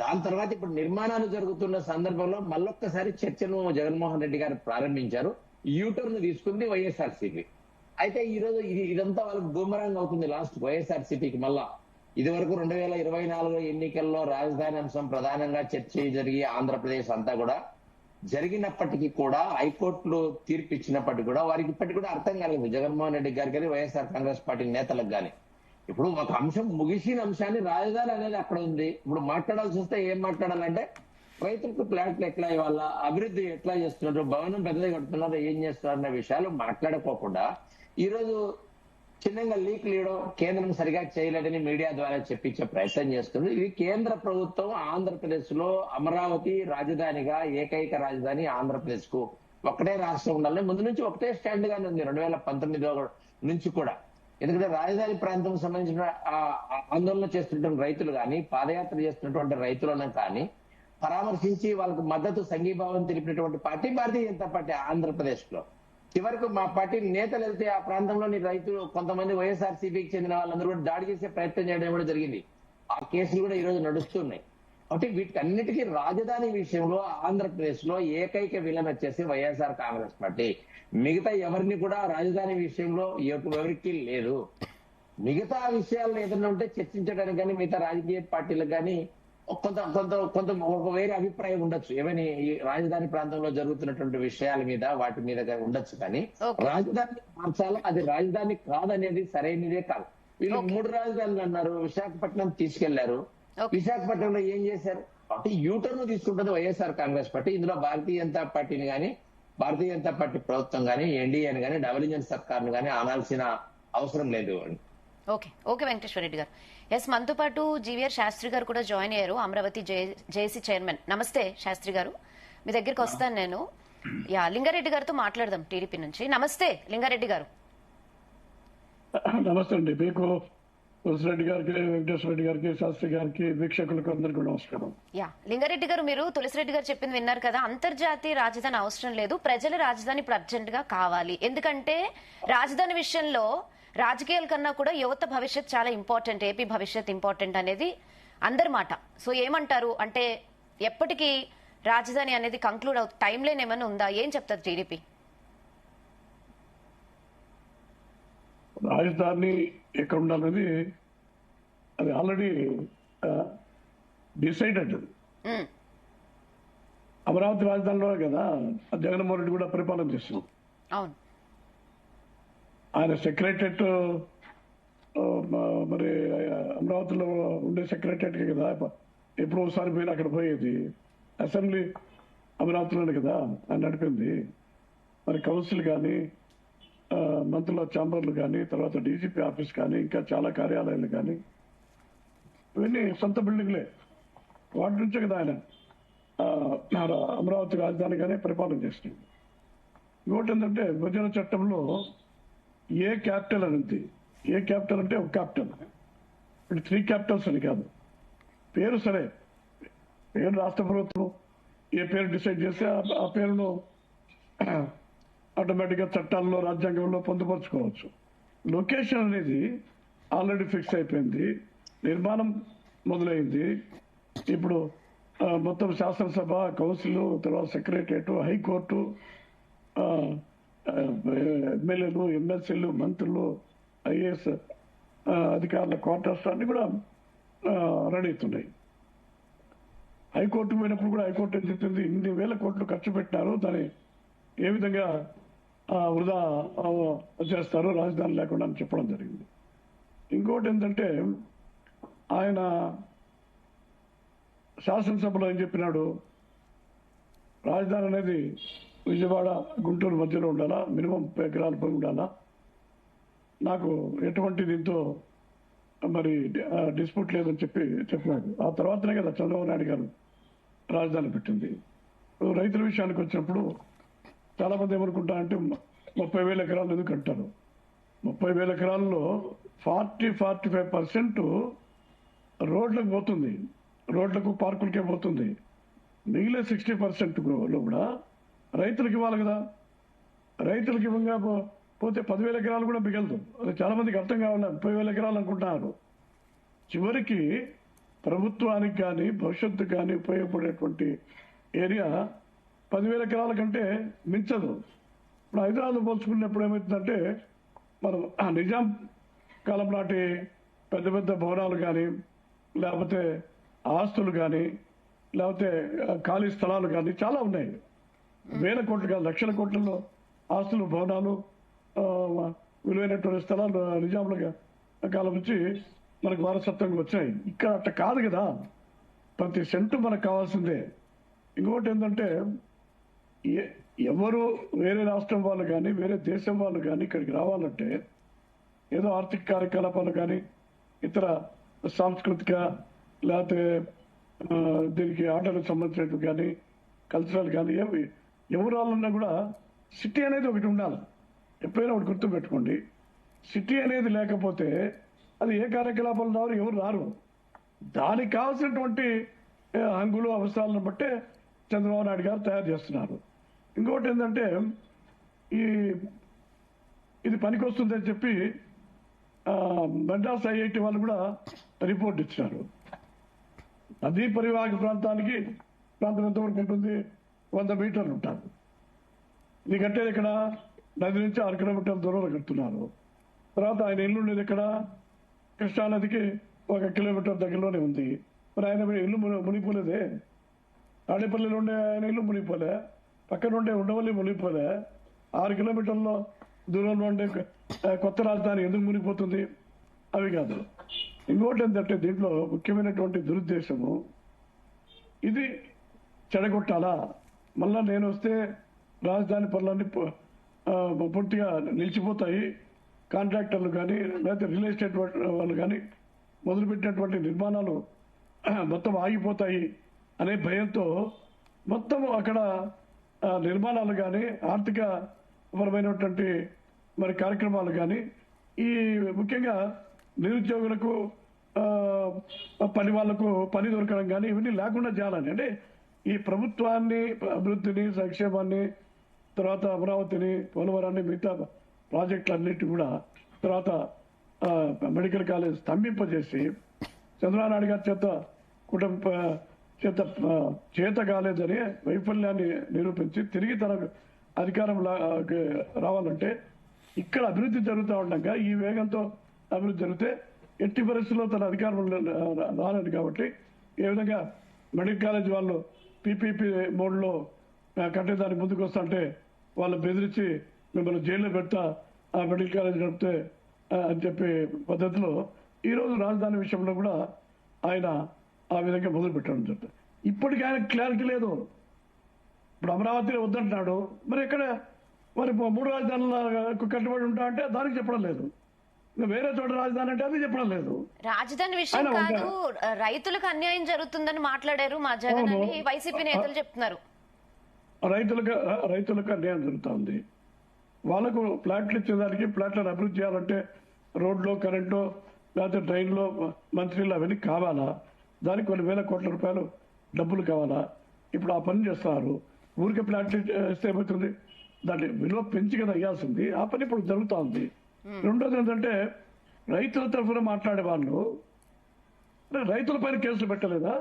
Speaker 3: దాని తర్వాత ఇప్పుడు నిర్మాణాలు జరుగుతున్న సందర్భంలో మళ్ళొక్కసారి చర్చను జగన్మోహన్ రెడ్డి గారు ప్రారంభించారు. యూటర్న్ తీసుకుంది వైఎస్ఆర్సీపీ. అయితే ఈ రోజు ఇదంతా వాళ్ళకి బూమరాంగ్ అవుతుంది లాస్ట్ వైఎస్ఆర్సీపీకి. మళ్ళా ఇది వరకు 2024 ఎన్నికల్లో రాజధాని అంశం ప్రధానంగా చర్చ జరిగి ఆంధ్రప్రదేశ్ అంతా కూడా జరిగినప్పటికీ కూడా హైకోర్టులో తీర్పు ఇచ్చినప్పటికీ కూడా వారికి ఇప్పటికీ కూడా అర్థం కాలేదు జగన్మోహన్ రెడ్డి గారికి కానీ వైఎస్ఆర్ కాంగ్రెస్ పార్టీ నేతలకు కానీ. ఇప్పుడు ఒక అంశం ముగిసిన అంశాన్ని రాజధాని అనేది అక్కడ ఉంది. ఇప్పుడు మాట్లాడాల్సి వస్తే ఏం మాట్లాడాలంటే రైతులకు ప్లాట్లు ఎట్లా ఇవ్వాలా, అభివృద్ధి ఎట్లా చేస్తున్నారు, భవనం పెద్దగా కడుతున్నారు, ఏం చేస్తున్నారు అన్న విషయాలు మాట్లాడుకోకుండా ఈ రోజు చిన్నగా లీక్ లీయడం, కేంద్రం సరిగా చేయలేదని మీడియా ద్వారా చెప్పించే ప్రయత్నం చేస్తుంది. ఇది కేంద్ర ప్రభుత్వం ఆంధ్రప్రదేశ్ లో అమరావతి రాజధానిగా ఏకైక రాజధాని ఆంధ్రప్రదేశ్ కు ఒకటే రాష్ట్రం ఉండాలని ముందు నుంచి ఒకటే స్టాండ్ గానే ఉంది 2019 నుంచి కూడా. ఎందుకంటే రాజధాని ప్రాంతం సంబంధించిన ఆందోళన చేస్తున్నటువంటి రైతులు కానీ పాదయాత్ర చేస్తున్నటువంటి రైతులను కానీ పరామర్శించి వాళ్ళకు మద్దతు సంఘీభావం తెలిపినటువంటి పార్టీ భారతీయ జనతా పార్టీ ఆంధ్రప్రదేశ్ లో. చివరకు మా పార్టీ నేతలు వెళ్తే ఆ ప్రాంతంలోని రైతులు కొంతమంది వైఎస్ఆర్సీపీకి చెందిన వాళ్ళందరూ కూడా దాడి చేసే ప్రయత్నం చేయడం కూడా జరిగింది. ఆ కేసులు కూడా ఈ రోజు నడుస్తున్నాయి. కాబట్టి వీటికన్నిటికీ రాజధాని విషయంలో ఆంధ్రప్రదేశ్ లో ఏకైక విలన్ వచ్చేసి వైఎస్ఆర్ కాంగ్రెస్ పార్టీ. మిగతా ఎవరిని కూడా రాజధాని విషయంలో ఎవరికి లేదు. మిగతా విషయాలు ఏదైనా ఉంటే చర్చించడానికి కానీ మిగతా రాజకీయ పార్టీలకు కానీ కొంత ఒక వేరే అభిప్రాయం ఉండొచ్చు, ఏమైనా ఈ రాజధాని ప్రాంతంలో జరుగుతున్నటువంటి విషయాల మీద వాటి మీద ఉండొచ్చు. కానీ రాజధాని మార్చాలా, అది రాజధాని కాదనేది సరైనదే కాదు. వీళ్ళు 3 రాజధానులు అన్నారు, విశాఖపట్నం తీసుకెళ్లారు. విశాఖపట్నంలో ఏం చేశారు? కాబట్టి యూటర్న్ తీసుకుంటుంది వైఎస్ఆర్ కాంగ్రెస్ పార్టీ. ఇందులో భారతీయ జనతా పార్టీని కానీ భారతీయ జనతా పార్టీ ప్రభుత్వం కానీ ఎన్డీఏని కానీ డబుల్ ఇంజిన్ సర్కార్ను కానీ అనాల్సిన అవసరం లేదు.
Speaker 1: ఓకే వెంకటేశ్వర రెడ్డి గారు. ఎస్, మనతో పాటు జీవీఆర్ శాస్త్రి గారు కూడా జాయిన్ అయ్యారు, అమరావతి జేఏసీ చైర్మన్. నమస్తే శాస్త్రి గారు, మీ దగ్గరికి వస్తాను నేను. లింగారెడ్డి గారితో మాట్లాడదాం టీడీపీ నుంచి. నమస్తే లింగారెడ్డి గారు.
Speaker 4: నమస్తే అండి. మీకు తులసిరెడ్డి గారికి, వెంకటేశ్వర రెడ్డి గారికి, శాస్త్రి గారికి, వీక్షకులకు అందరికీ నమస్కారం.
Speaker 1: లింగారెడ్డి గారు, మీరు తులసిరెడ్డి గారు చెప్పింది విన్నారు కదా, అంతర్జాతీయ రాజధాని అవసరం లేదు, ప్రజల రాజధాని ఇప్పుడు అర్జెంట్ గా కావాలి. ఎందుకంటే రాజధాని విషయంలో రాజకీయాల కన్నా కూడా యువత భవిష్యత్ చాలా ఇంపార్టెంట్, ఏపీ భవిష్యత్ ఇంపార్టెంట్ అనేది అందరి మాట. సో ఏమంటారు అంటే ఎప్పటికీ రాజధాని అనేది కంక్లూడ్ అవుతుంది, టైం లైన్ ఏమైనా ఉందా? ఏం చెప్తారు టీడీపీ?
Speaker 4: రాజధాని ఎక్కడ ఉండాలనేది అది ఆల్రెడీ డిసైడెడ్. అమరావతి రాజధానిలో కదా జగన్మోహన్ రెడ్డి కూడా పరిపాలన చేస్తున్నాం.
Speaker 1: అవును,
Speaker 4: ఆయన సెక్రటరేట్ మరి అమరావతిలో ఉండే సెక్రటరేట్ కదా ఎప్పుడో ఒకసారి పోయినా అక్కడ పోయేది. అసెంబ్లీ అమరావతిలోనే కదా ఆయన నడిపింది. మరి కౌన్సిల్ కానీ మంత్రుల ఛాంబర్లు కానీ తర్వాత డీజీపీ ఆఫీస్ కానీ ఇంకా చాలా కార్యాలయాలు కానీ ఇవన్నీ సొంత బిల్డింగ్లే. వాటి నుంచే కదా ఆయన అమరావతి రాజధానిగానే పరిపాలన చేస్తుంది. ఇంకోటి ఏంటంటే విభజన చట్టంలో ఏ క్యాపిటల్ అనేది, ఏ క్యాపిటల్ అంటే ఒక క్యాపిటల్, ఇప్పుడు 3 క్యాపిటల్స్ అని కాదు. పేరు సరే, పేరు రాష్ట్ర ప్రభుత్వం ఏ పేరు డిసైడ్ చేస్తే ఆ పేరును ఆటోమేటిక్ గా చట్టాల్లో రాజ్యాంగంలో పొందుపరుచుకోవచ్చు. లొకేషన్ అనేది ఆల్రెడీ ఫిక్స్ అయిపోయింది, నిర్మాణం మొదలైంది. ఇప్పుడు మొత్తం శాసనసభ, కౌన్సిల్, తర్వాత సెక్రటరియట్, హైకోర్టు, ఎమ్మెల్యేలు, ఎమ్మెల్సీలు, మంత్రులు, ఐఏఎస్ అధికారుల క్వార్టర్స్ అన్ని కూడా రెడీ అవుతున్నాయి. హైకోర్టు పోయినప్పుడు కూడా హైకోర్టు ఏం చెప్పింది, ఇన్ని వేల కోట్లు ఖర్చు పెట్టినారు, దాన్ని ఏ విధంగా వృధా చేస్తారు రాజధాని లేకుండా అని చెప్పడం జరిగింది. ఇంకోటి ఏంటంటే ఆయన శాసనసభలో ఏం చెప్పినాడు, రాజధాని అనేది విజయవాడ, గుంటూరు మధ్యలో ఉండాలా, మినిమం 30 ఎకరాల పై ఉండాలా, నాకు ఎటువంటి దీంతో మరి డిస్ప్యూట్ లేదని చెప్పినాడు. ఆ తర్వాతనే కదా చంద్రబాబు నాయుడు గారు రాజధాని పెట్టింది. రైతుల విషయానికి వచ్చినప్పుడు చాలా మంది ఏమనుకుంటా అంటే 30,000 ఎకరాలు ఎందుకు అంటారు. 30,000 ఎకరాల్లో 45% రోడ్లకు పోతుంది, రోడ్లకు పార్కులకే పోతుంది. మిగిలిన 60% లో కూడా రైతులకు ఇవ్వాలి కదా. రైతులకు ఇవ్వంగా పోతే 10,000 ఎకరాలు కూడా మిగలదు. అది చాలా మందికి అర్థం కావాలి. 30,000 ఎకరాలు అనుకుంటున్నారు. చివరికి ప్రభుత్వానికి కానీ భవిష్యత్తు కానీ ఉపయోగపడేటువంటి ఏరియా 10,000 ఎకరాల కంటే మించదు. ఇప్పుడు హైదరాబాద్ పోల్చుకున్నప్పుడు ఏమవుతుందంటే మనం ఆ నిజాం కాలం నాటి పెద్ద పెద్ద భవనాలు కానీ, లేకపోతే ఆస్తులు కానీ, లేకపోతే ఖాళీ స్థలాలు కానీ చాలా ఉన్నాయి. వేల కోట్లు కాదు, లక్షల కోట్లలో ఆస్తులు, భవనాలు, విలువైనటువంటి స్థలాలు నిజాముల కాలం నుంచి మనకు వారసత్వంగా వచ్చాయి. ఇక్కడ అట్ట కాదు కదా. ప్రతి సెంటు మనకు కావాల్సిందే. ఇంకొకటి ఏంటంటే ఎవరు వేరే రాష్ట్రం వాళ్ళు కానీ, వేరే దేశం వాళ్ళు కానీ ఇక్కడికి రావాలంటే ఏదో ఆర్థిక కార్యకలాపాలు కానీ, ఇతర సాంస్కృతిక లేకపోతే దీనికి ఆటలకు సంబంధించినట్టు కానీ, కల్చరల్ కానీ ఎవరు రావాలన్నా కూడా సిటీ అనేది ఒకటి ఉండాలి. ఎప్పుడైనా ఒకటి గుర్తుపెట్టుకోండి, సిటీ అనేది లేకపోతే అది ఏ కార్యకలాపాలు రారు, ఎవరు రారు. దానికి కావాల్సినటువంటి హంగులు అవసరాలను బట్టే చంద్రబాబు నాయుడు గారు తయారు చేస్తున్నారు. ఇంకొకటి ఏంటంటే ఇది పనికొస్తుందని చెప్పి మద్రాస్ ఐఐటి వాళ్ళు కూడా రిపోర్ట్ ఇచ్చారు. నదీ పరివాహక ప్రాంతం ఎంతవరకు ఉంటుంది? 100 మీటర్లు ఉంటారు. ఇది కట్టేది ఇక్కడ నది నుంచి 6 కిలోమీటర్ల దూరంలో కడుతున్నారు. తర్వాత ఆయన ఇల్లు ఉండేది ఇక్కడ కృష్ణానదికి 1 కిలోమీటర్ దగ్గరలోనే ఉంది. మరి ఆయన ఇల్లు మునిగిపోలేదే. తాడేపల్లిలో ఉండే ఆయన ఇల్లు మునిగిపోలే, పక్కన ఉండే ఉండవల్లి మునిగిపోలే. 6 కిలోమీటర్ల దూరంలో ఉండే కొత్త రాజధాని ఎందుకు మునిగిపోతుంది? అవి కాదు. ఇంకోటి ఏంటంటే దీంట్లో ముఖ్యమైనటువంటి దురుద్దేశము, ఇది చెడగొట్టాలా, మళ్ళా నేను వస్తే రాజధాని పనులన్నీ పూర్తిగా నిలిచిపోతాయి, కాంట్రాక్టర్లు కానీ లేకపోతే రియల్ ఎస్టేట్ వాళ్ళు కానీ మొదలుపెట్టినటువంటి నిర్మాణాలు మొత్తం ఆగిపోతాయి అనే భయంతో మొత్తం అక్కడ నిర్మాణాలు కానీ, ఆర్థిక పరమైనటువంటి మరి కార్యక్రమాలు కానీ, ఈ ముఖ్యంగా నిరుద్యోగులకు పని వాళ్లకు పని దొరకడం కానీ ఇవన్నీ లేకుండా చేయాలని, అంటే ఈ ప్రభుత్వాన్ని, అభివృద్ధిని, సంక్షేమాన్ని, తర్వాత అమరావతిని, పోలవరాన్ని, మిగతా ప్రాజెక్టులన్నిటి కూడా, తర్వాత మెడికల్ కాలేజ్ స్తంభింపజేసి చంద్రబాబు నాయుడు గారి చేత కాలేదని వైఫల్యాన్ని నిరూపించి తిరిగి తన అధికారం రావాలంటే ఇక్కడ అభివృద్ధి జరుగుతూ ఉండగా ఈ వేగంతో అభివృద్ధి జరిగితే ఎట్టి పరిస్థితుల్లో తన అధికారం రాలేదు. కాబట్టి ఏ విధంగా మెడికల్ కాలేజ్ వాళ్ళు పీపీపీ మోడ్లో కట్టేదానికి ముందుకు వస్తుంటే వాళ్ళు బెదిరించి మిమ్మల్ని జైల్లో పెడతా ఆ మెడికల్ కాలేజ్ నడిపితే అని చెప్పే పద్ధతిలో ఈరోజు రాజధాని విషయంలో కూడా ఆయన ఆ విధంగా మొదలు పెట్టడం జరుగుతుంది. ఇప్పటికీ ఆయన క్లారిటీ లేదు. ఇప్పుడు అమరావతిలో వద్దంటున్నాడు, మరి ఎక్కడ మరి 3 రాజధానులకు కట్టుబడి ఉంటా అంటే దానికి చెప్పడం లేదు. వేరే చోట రాజధాని అంటే అది చెప్పడం లేదు.
Speaker 1: రాజధాని విషయం కాదు, రైతులకు అన్యాయం జరుగుతుందని మాట్లాడారు మా జగన్ అని వైసీపీ నేతలు చెప్తున్నారు.
Speaker 4: రైతులకు అన్యాయం జరుగుతుంది. వాళ్ళకు ఫ్లాట్లు ఇచ్చేదానికి, ఫ్లాట్లను అభివృద్ధి చేయాలంటే రోడ్లో, కరెంటు, లేకపోతే ట్రైన్లో, మంత్రిలు అవన్నీ కావాలా? దానికి కొన్ని వేల కోట్ల రూపాయలు డబ్బులు కావాలా? ఇప్పుడు ఆ పని చేస్తున్నారు. ఊరికే ఫ్లాట్లు ఇస్తే ఏమవుతుంది? దాన్ని విలువ పెంచి కదా అయ్యాల్సింది. ఆ పని ఇప్పుడు జరుగుతూ ఉంది. రెండోది ఏంటంటే రైతుల తరఫున మాట్లాడే వాళ్ళు రైతులపైన కేసులు పెట్టలేదా?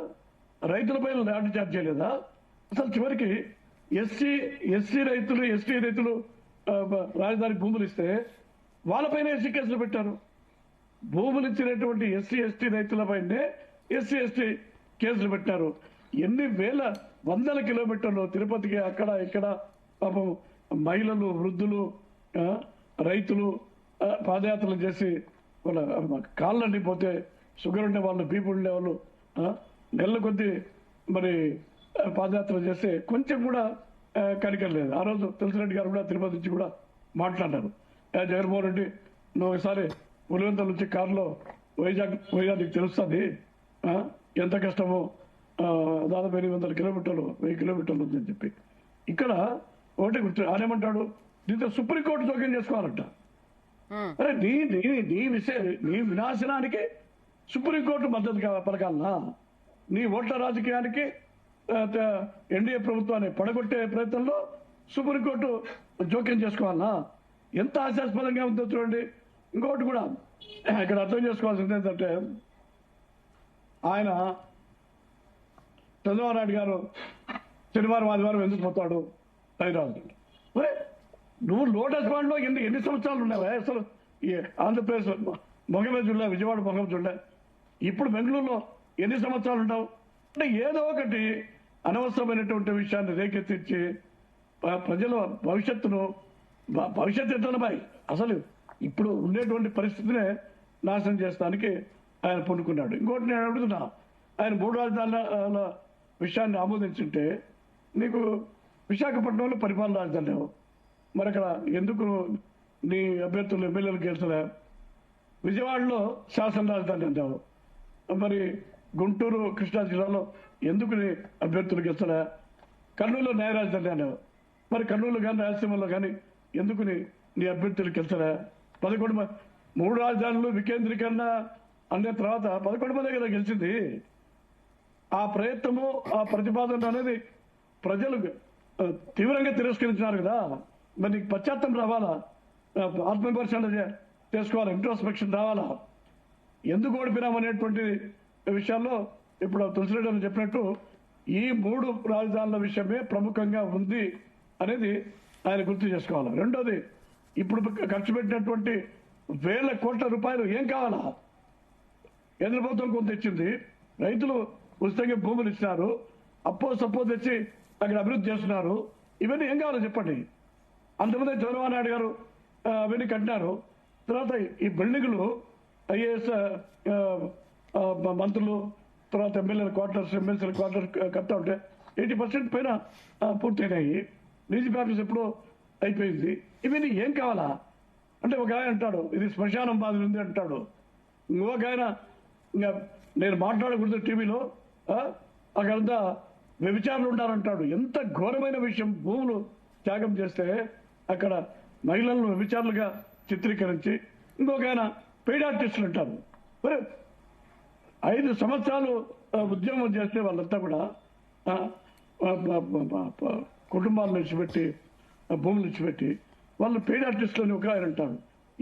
Speaker 4: రైతులపైన ల్యాండ్ చార్జ్ చేయలేదా? అసలు చివరికి ఎస్సీ రైతులు, ఎస్టీ రైతులు రాజధాని భూములు ఇస్తే వాళ్ళపైన ఎస్సీ కేసులు పెట్టారు. భూములు ఇచ్చినటువంటి ఎస్సీ ఎస్టీ రైతులపైనే ఎస్సీ ఎస్టీ కేసులు పెట్టారు. ఎన్ని వేల 100 కిలోమీటర్లు తిరుపతికి అక్కడ ఇక్కడ పాపం మహిళలు, వృద్ధులు, రైతులు పాదయాత్రలు చేసి వాళ్ళ కాళ్ళని పోతే షుగర్ ఉండే వాళ్ళు, బీపీ ఉండే వాళ్ళు నెలల కొద్దీ మరి పాదయాత్ర చేస్తే కొంచెం కూడా కనికరలేదు. ఆ రోజు తులసిరెడ్డి గారు కూడా తిరుపతి నుంచి కూడా మాట్లాడారు. జగన్మోహన్ రెడ్డి, నువ్వు ఒకసారి పులివెందుల నుంచి కారులో వైజాగ్ నీకు తెలుస్తుంది ఎంత కష్టమో దాదాపు 800 కిలోమీటర్లు 1000 కిలోమీటర్లు ఉందని చెప్పి ఇక్కడ ఒకటి గుర్తు ఆయనేమంటాడు, దీంతో సుప్రీంకోర్టు జోక్యం చేసుకోవాలంట. అరే నీ వినాశనానికి సుప్రీంకోర్టు మద్దతు పలకాలనా? నీ ఓట్ల రాజకీయానికి ఎన్డీఏ ప్రభుత్వాన్ని పడగొట్టే ప్రయత్నంలో సుప్రీంకోర్టు జోక్యం చేసుకోవాలనా? ఎంత హాస్యాస్పదంగా ఉందో చూడండి. ఇంకొకటి కూడా ఇక్కడ అర్థం చేసుకోవాల్సింది ఏంటంటే, ఆయన చంద్రబాబు నాయుడు గారు శనివారం ఆదివారం ఎందుకు పోతాడు హైదరాబాద్? మరి నువ్వు లోటస్ పాండ్ లో ఎన్ని సంవత్సరాలు ఉన్నావా? అసలు ఈ ఆంధ్రప్రదేశ్ మొగమే చూడలే, విజయవాడ మొగం చూడలే, ఇప్పుడు బెంగళూరులో ఎన్ని సంవత్సరాలు ఉంటావు? అంటే ఏదో ఒకటి అనవసరమైనటువంటి విషయాన్ని రేకెత్తించి ప్రజల భవిష్యత్తు ఎట్లా బాయ్, అసలు ఇప్పుడు ఉండేటువంటి పరిస్థితినే నాశనం చేస్తానికి ఆయన పూనుకున్నాడు. ఇంకోటి నేను అడుగుతున్నా, ఆయన 3 రాజధానుల విషయాన్ని ఆమోదించుంటే నీకు విశాఖపట్నంలో పరిపాలన రాజధాని లేవు, మరి అక్కడ ఎందుకు నీ అభ్యర్థులు ఎమ్మెల్యేలు గెలిచలే? విజయవాడలో శాసన రాజధాని అంటావు, మరి గుంటూరు కృష్ణా జిల్లాలో ఎందుకు నీ అభ్యర్థులు గెలిచలే? కర్నూలులో న్యాయ రాజధాని అన్నావు, మరి కర్నూలు కానీ రాయలసీమలో కానీ ఎందుకు నీ అభ్యర్థులు గెలిచలే? 3 రాజధానులు వికేంద్రీకరణ అనే తర్వాత 11 మంది కదా గెలిచింది. ఆ ప్రయత్నము ఆ ప్రతిపాదన అనేది ప్రజలు తీవ్రంగా తిరస్కరించినారు కదా. మరి నీకు పశ్చాత్తం రావాలా? ఆత్మవిమర్శన చేసుకోవాలా? ఇంట్రోస్పెక్షన్ రావాలా? ఎందుకు ఓడిపోయినామనేటువంటి విషయాల్లో ఇప్పుడు తులసిరెడ్డి అని చెప్పినట్టు ఈ 3 రాజధానుల విషయమే ప్రముఖంగా ఉంది అనేది ఆయన గుర్తు చేసుకోవాలి. రెండోది, ఇప్పుడు ఖర్చు పెట్టినటువంటి 1000 కోట్ల రూపాయలు ఏం కావాలా? కేంద్ర ప్రభుత్వం కొంత ఇచ్చింది, రైతులు ఉచితంగా భూములు ఇచ్చినారు, సప్పో తెచ్చి అక్కడ అభివృద్ధి చేస్తున్నారు. ఇవన్నీ ఏం కావాలో చెప్పండి. అంతమంది చంద్రబాబు నాయుడు గారు అవన్నీ కట్టినారు. తర్వాత ఈ బిల్డింగులు ఐఏఎస్ మంత్రులు, తర్వాత ఎమ్మెల్యేల క్వార్టర్స్, ఎమ్మెల్సీల క్వార్టర్స్ కడతా ఉంటే 80% పైన పూర్తయినాయి. డీజీపీ ఆఫీస్ ఎప్పుడో అయిపోయింది. ఇవన్నీ ఏం కావాలా? అంటే ఒక ఆయన అంటాడు ఇది శ్మశానం బాధలు ఉంది అంటాడు, ఇంకొక ఆయన ఇంకా నేను మాట్లాడకూడదు టీవీలో, అక్కడంతా వ్యభిచారులు ఉండాలంటాడు. ఎంత ఘోరమైన విషయం! భూములు త్యాగం చేస్తే అక్కడ మహిళలను వ్యభిచారులుగా చిత్రీకరించి ఇంకొక ఆయన పెయిడ్ ఆర్టిస్టులు అంటారు. మరి 5 సంవత్సరాలు ఉద్యమం చేస్తే వాళ్ళంతా కూడా కుటుంబాలను విడిచిపెట్టి భూములు విడిచిపెట్టి వాళ్ళు పెయిడ్ ఆర్టిస్టులు అని ఒక ఆయన అంటారు.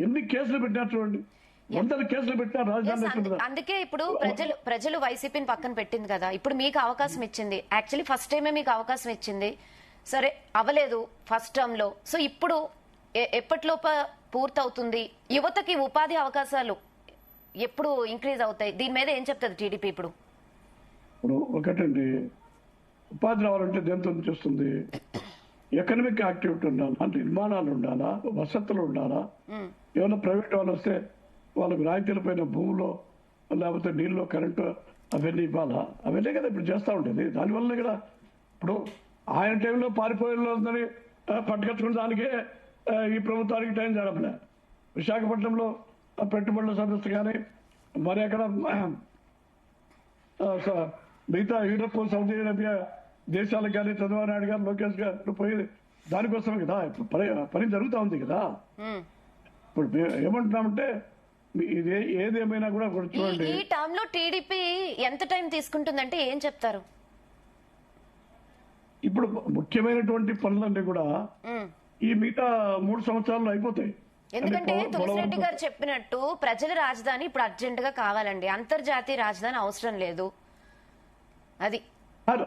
Speaker 4: ఎన్ని కేసులు పెట్టినారు చూడండి, 100 కేసులు పెట్టినారు రాజధాని.
Speaker 1: అందుకే ఇప్పుడు ప్రజలు వైసీపీని పక్కన పెట్టింది కదా, ఇప్పుడు మీకు అవకాశం ఇచ్చింది. యాక్చువల్లీ ఫస్ట్ టైమే మీకు అవకాశం ఇచ్చింది, సరే అవ్వలేదు ఫస్ట్ టర్మ్ లో. సో ఇప్పుడు ఎప్పటిలోప పూర్తవుతుంది? యువతకి ఉపాధి అవకాశాలు ఎప్పుడు ఇంక్రీజ్ అవుతాయి? దీని మీద ఏం చెప్తుంది టీడీపీ? ఇప్పుడు
Speaker 4: ఒకటండి, ఉపాధి రావాలంటే దేంతో చూస్తుంది? ఎకనామిక్ యాక్టివిటీ ఉండాలా, అంటే నిర్మాణాలు ఉండాలా, వసతులు ఉండాలా. ఏమైనా ప్రైవేట్ వాళ్ళు వస్తే వాళ్ళకి రాయితీలపైన భూములో లేకపోతే నీళ్ళు, కరెంటు అవన్నీ ఇవ్వాలా? అవన్నీ కదా ఇప్పుడు చేస్తూ ఉంటుంది. దానివల్లనే కదా ఇప్పుడు ఆయన టైంలో పారిపోయేదని పట్టుకొచ్చుకున్న దానికే ఈ ప్రభుత్వానికి టైం జరపలే. విశాఖపట్నంలో పెట్టుబడుల సదస్సు కానీ, మరి అక్కడ మిగతా యూరప్, సౌదీ అరేబియా దేశాలకు కానీ చంద్రబాబు నాయుడు గారు, లోకేష్ గారు పోయి దానికోసమే కదా ఇప్పుడు పని జరుగుతూ ఉంది కదా. ఇప్పుడు ఏమంటున్నామంటే ఇది ఏదేమైనా కూడా చూడండి,
Speaker 1: ఈ టర్మ్ లో టీడీపీ ఎంత టైం తీసుకుంటుందంటే ఏం చెప్తారు?
Speaker 4: ఇప్పుడు ముఖ్యమైనటువంటి పనులన్నీ కూడా ఈ మిగతా 3 సంవత్సరాల్లో అయిపోతాయి.
Speaker 1: ఎందుకంటే తులసిరెడ్డి గారు చెప్పినట్టు ప్రజల రాజధాని ఇప్పుడు అర్జెంట్ గా కావాలండి, అంతర్జాతీయ రాజధాని అవసరం లేదు. అది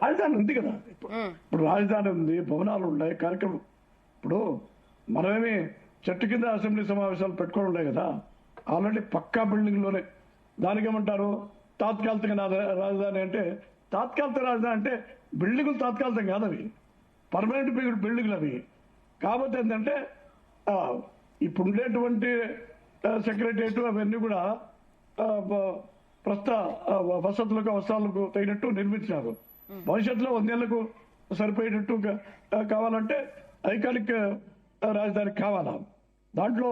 Speaker 4: రాజధాని ఉంది కదా, ఇప్పుడు రాజధాని ఉంది, భవనాలు ఉన్నాయి, కార్యక్రమం. ఇప్పుడు మనమేమి చెట్టు కింద అసెంబ్లీ సమావేశాలు పెట్టుకొని ఉన్నాయి కదా, ఆల్రెడీ పక్కా బిల్డింగ్ లోనే. దానికి ఏమంటారు తాత్కాలిక రాజధాని అంటే? తాత్కాలిక రాజధాని అంటే బిల్డింగులు తాత్కాలికం కాదు, అవి పర్మనెంట్ బిల్డింగ్లు అవి. కాకపోతే ఏంటంటే ఇప్పుడు ఉండేటువంటి సెక్రటరియట్ అవన్నీ కూడా ప్రస్తుత వసతులకు అవసరాలకు తగినట్టు నిర్మించినారు. భవిష్యత్తులో 100 ఏళ్లకు సరిపోయేటట్టు కావాలంటే ఐకానిక్ రాజధాని కావాలా? దాంట్లో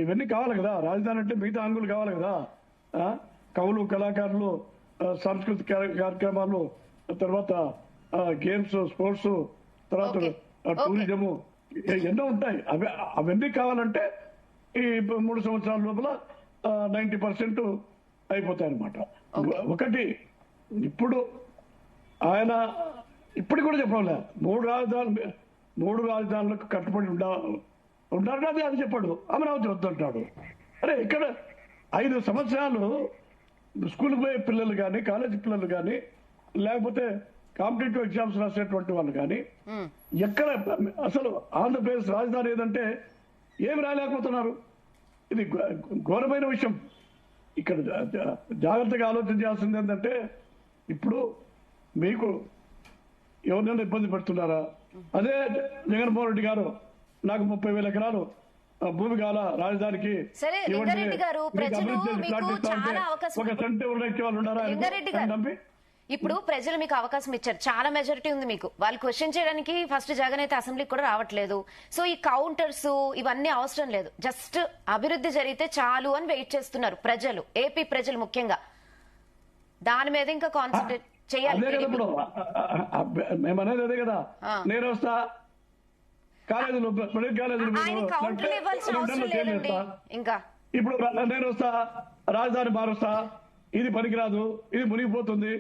Speaker 4: ఇవన్నీ కావాలి కదా. రాజధాని అంటే మిగతా అంగులు కావాలి కదా. కవులు, కళాకారులు, సాంస్కృతిక కార్యక్రమాలు తర్వాత గేమ్స్, స్పోర్ట్స్, తర్వాత
Speaker 1: Okay.
Speaker 4: టూరిజము ఎన్నో ఉంటాయి. అవన్నీ కావాలంటే ఈ 3 సంవత్సరాల లోపల 90% అయిపోతాయి అన్నమాట. ఒకటి ఇప్పుడు ఆయన ఇప్పుడు కూడా చెప్పలే 3 రాజధానులకు కట్టుబడి ఉండాలి అది చెప్పాడు. అమరావతి వద్దంటాడు. అరే ఇక్కడ 5 సంవత్సరాలు స్కూల్కి పోయే పిల్లలు కానీ, కాలేజీ పిల్లలు కానీ, లేకపోతే కాంపిటేటివ్ ఎగ్జామ్స్ రాసేటువంటి వాళ్ళు కానీ ఎక్కడ అసలు ఆంధ్రప్రదేశ్ రాజధాని ఏదంటే ఏమి రాలేకపోతున్నారు. ఇది ఘోరమైన విషయం. ఇక్కడ జాగ్రత్తగా ఆలోచించాల్సింది ఏంటంటే ఇప్పుడు మీకు ఎవరినైనా ఇబ్బంది పెడుతున్నారా? అదే జగన్మోహన్ రెడ్డి గారు నాకు 30,000 ఎకరాలు భూమి కాల రాజధానికి
Speaker 1: సరే, లింగారెడ్డి గారు, ప్రజలు మీకు చాలా అవకాశం
Speaker 4: ఒక సెంట్ ఎవరికి వాళ్ళు ఉన్నారా
Speaker 1: లింగారెడ్డి గారు,
Speaker 4: నమ్మి
Speaker 1: ఇప్పుడు ప్రజలు మీకు అవకాశం ఇచ్చారు, చాలా మెజారిటీ ఉంది మీకు. వాళ్ళు క్వశ్చన్ చేయడానికి ఫస్ట్ జగన్ అయితే అసెంబ్లీకి కూడా రావట్లేదు. సో ఈ కౌంటర్స్ ఇవన్నీ అవసరం లేదు, జస్ట్ అభివృద్ధి జరిగితే చాలు అని వెయిట్ చేస్తున్నారు ప్రజలు, ఏపీ ప్రజలు ముఖ్యంగా. దాని మీద ఇంకా కాన్సన్ట్రేట్ చేయాలి.
Speaker 4: అదే కదా ఇప్పుడు మేమనేది అదే కదా. నేను వస్తా కాలేజీలో
Speaker 1: ఆయన కౌంటర్లు ఇవ్వాల్సిన అవసరం లేదండి. ఇంకా
Speaker 4: ఇప్పుడు నేను వస్తా రాజధాని మారుస్తా, ఇది పనికిరాదు, ఇది మునిగిపోతుంది.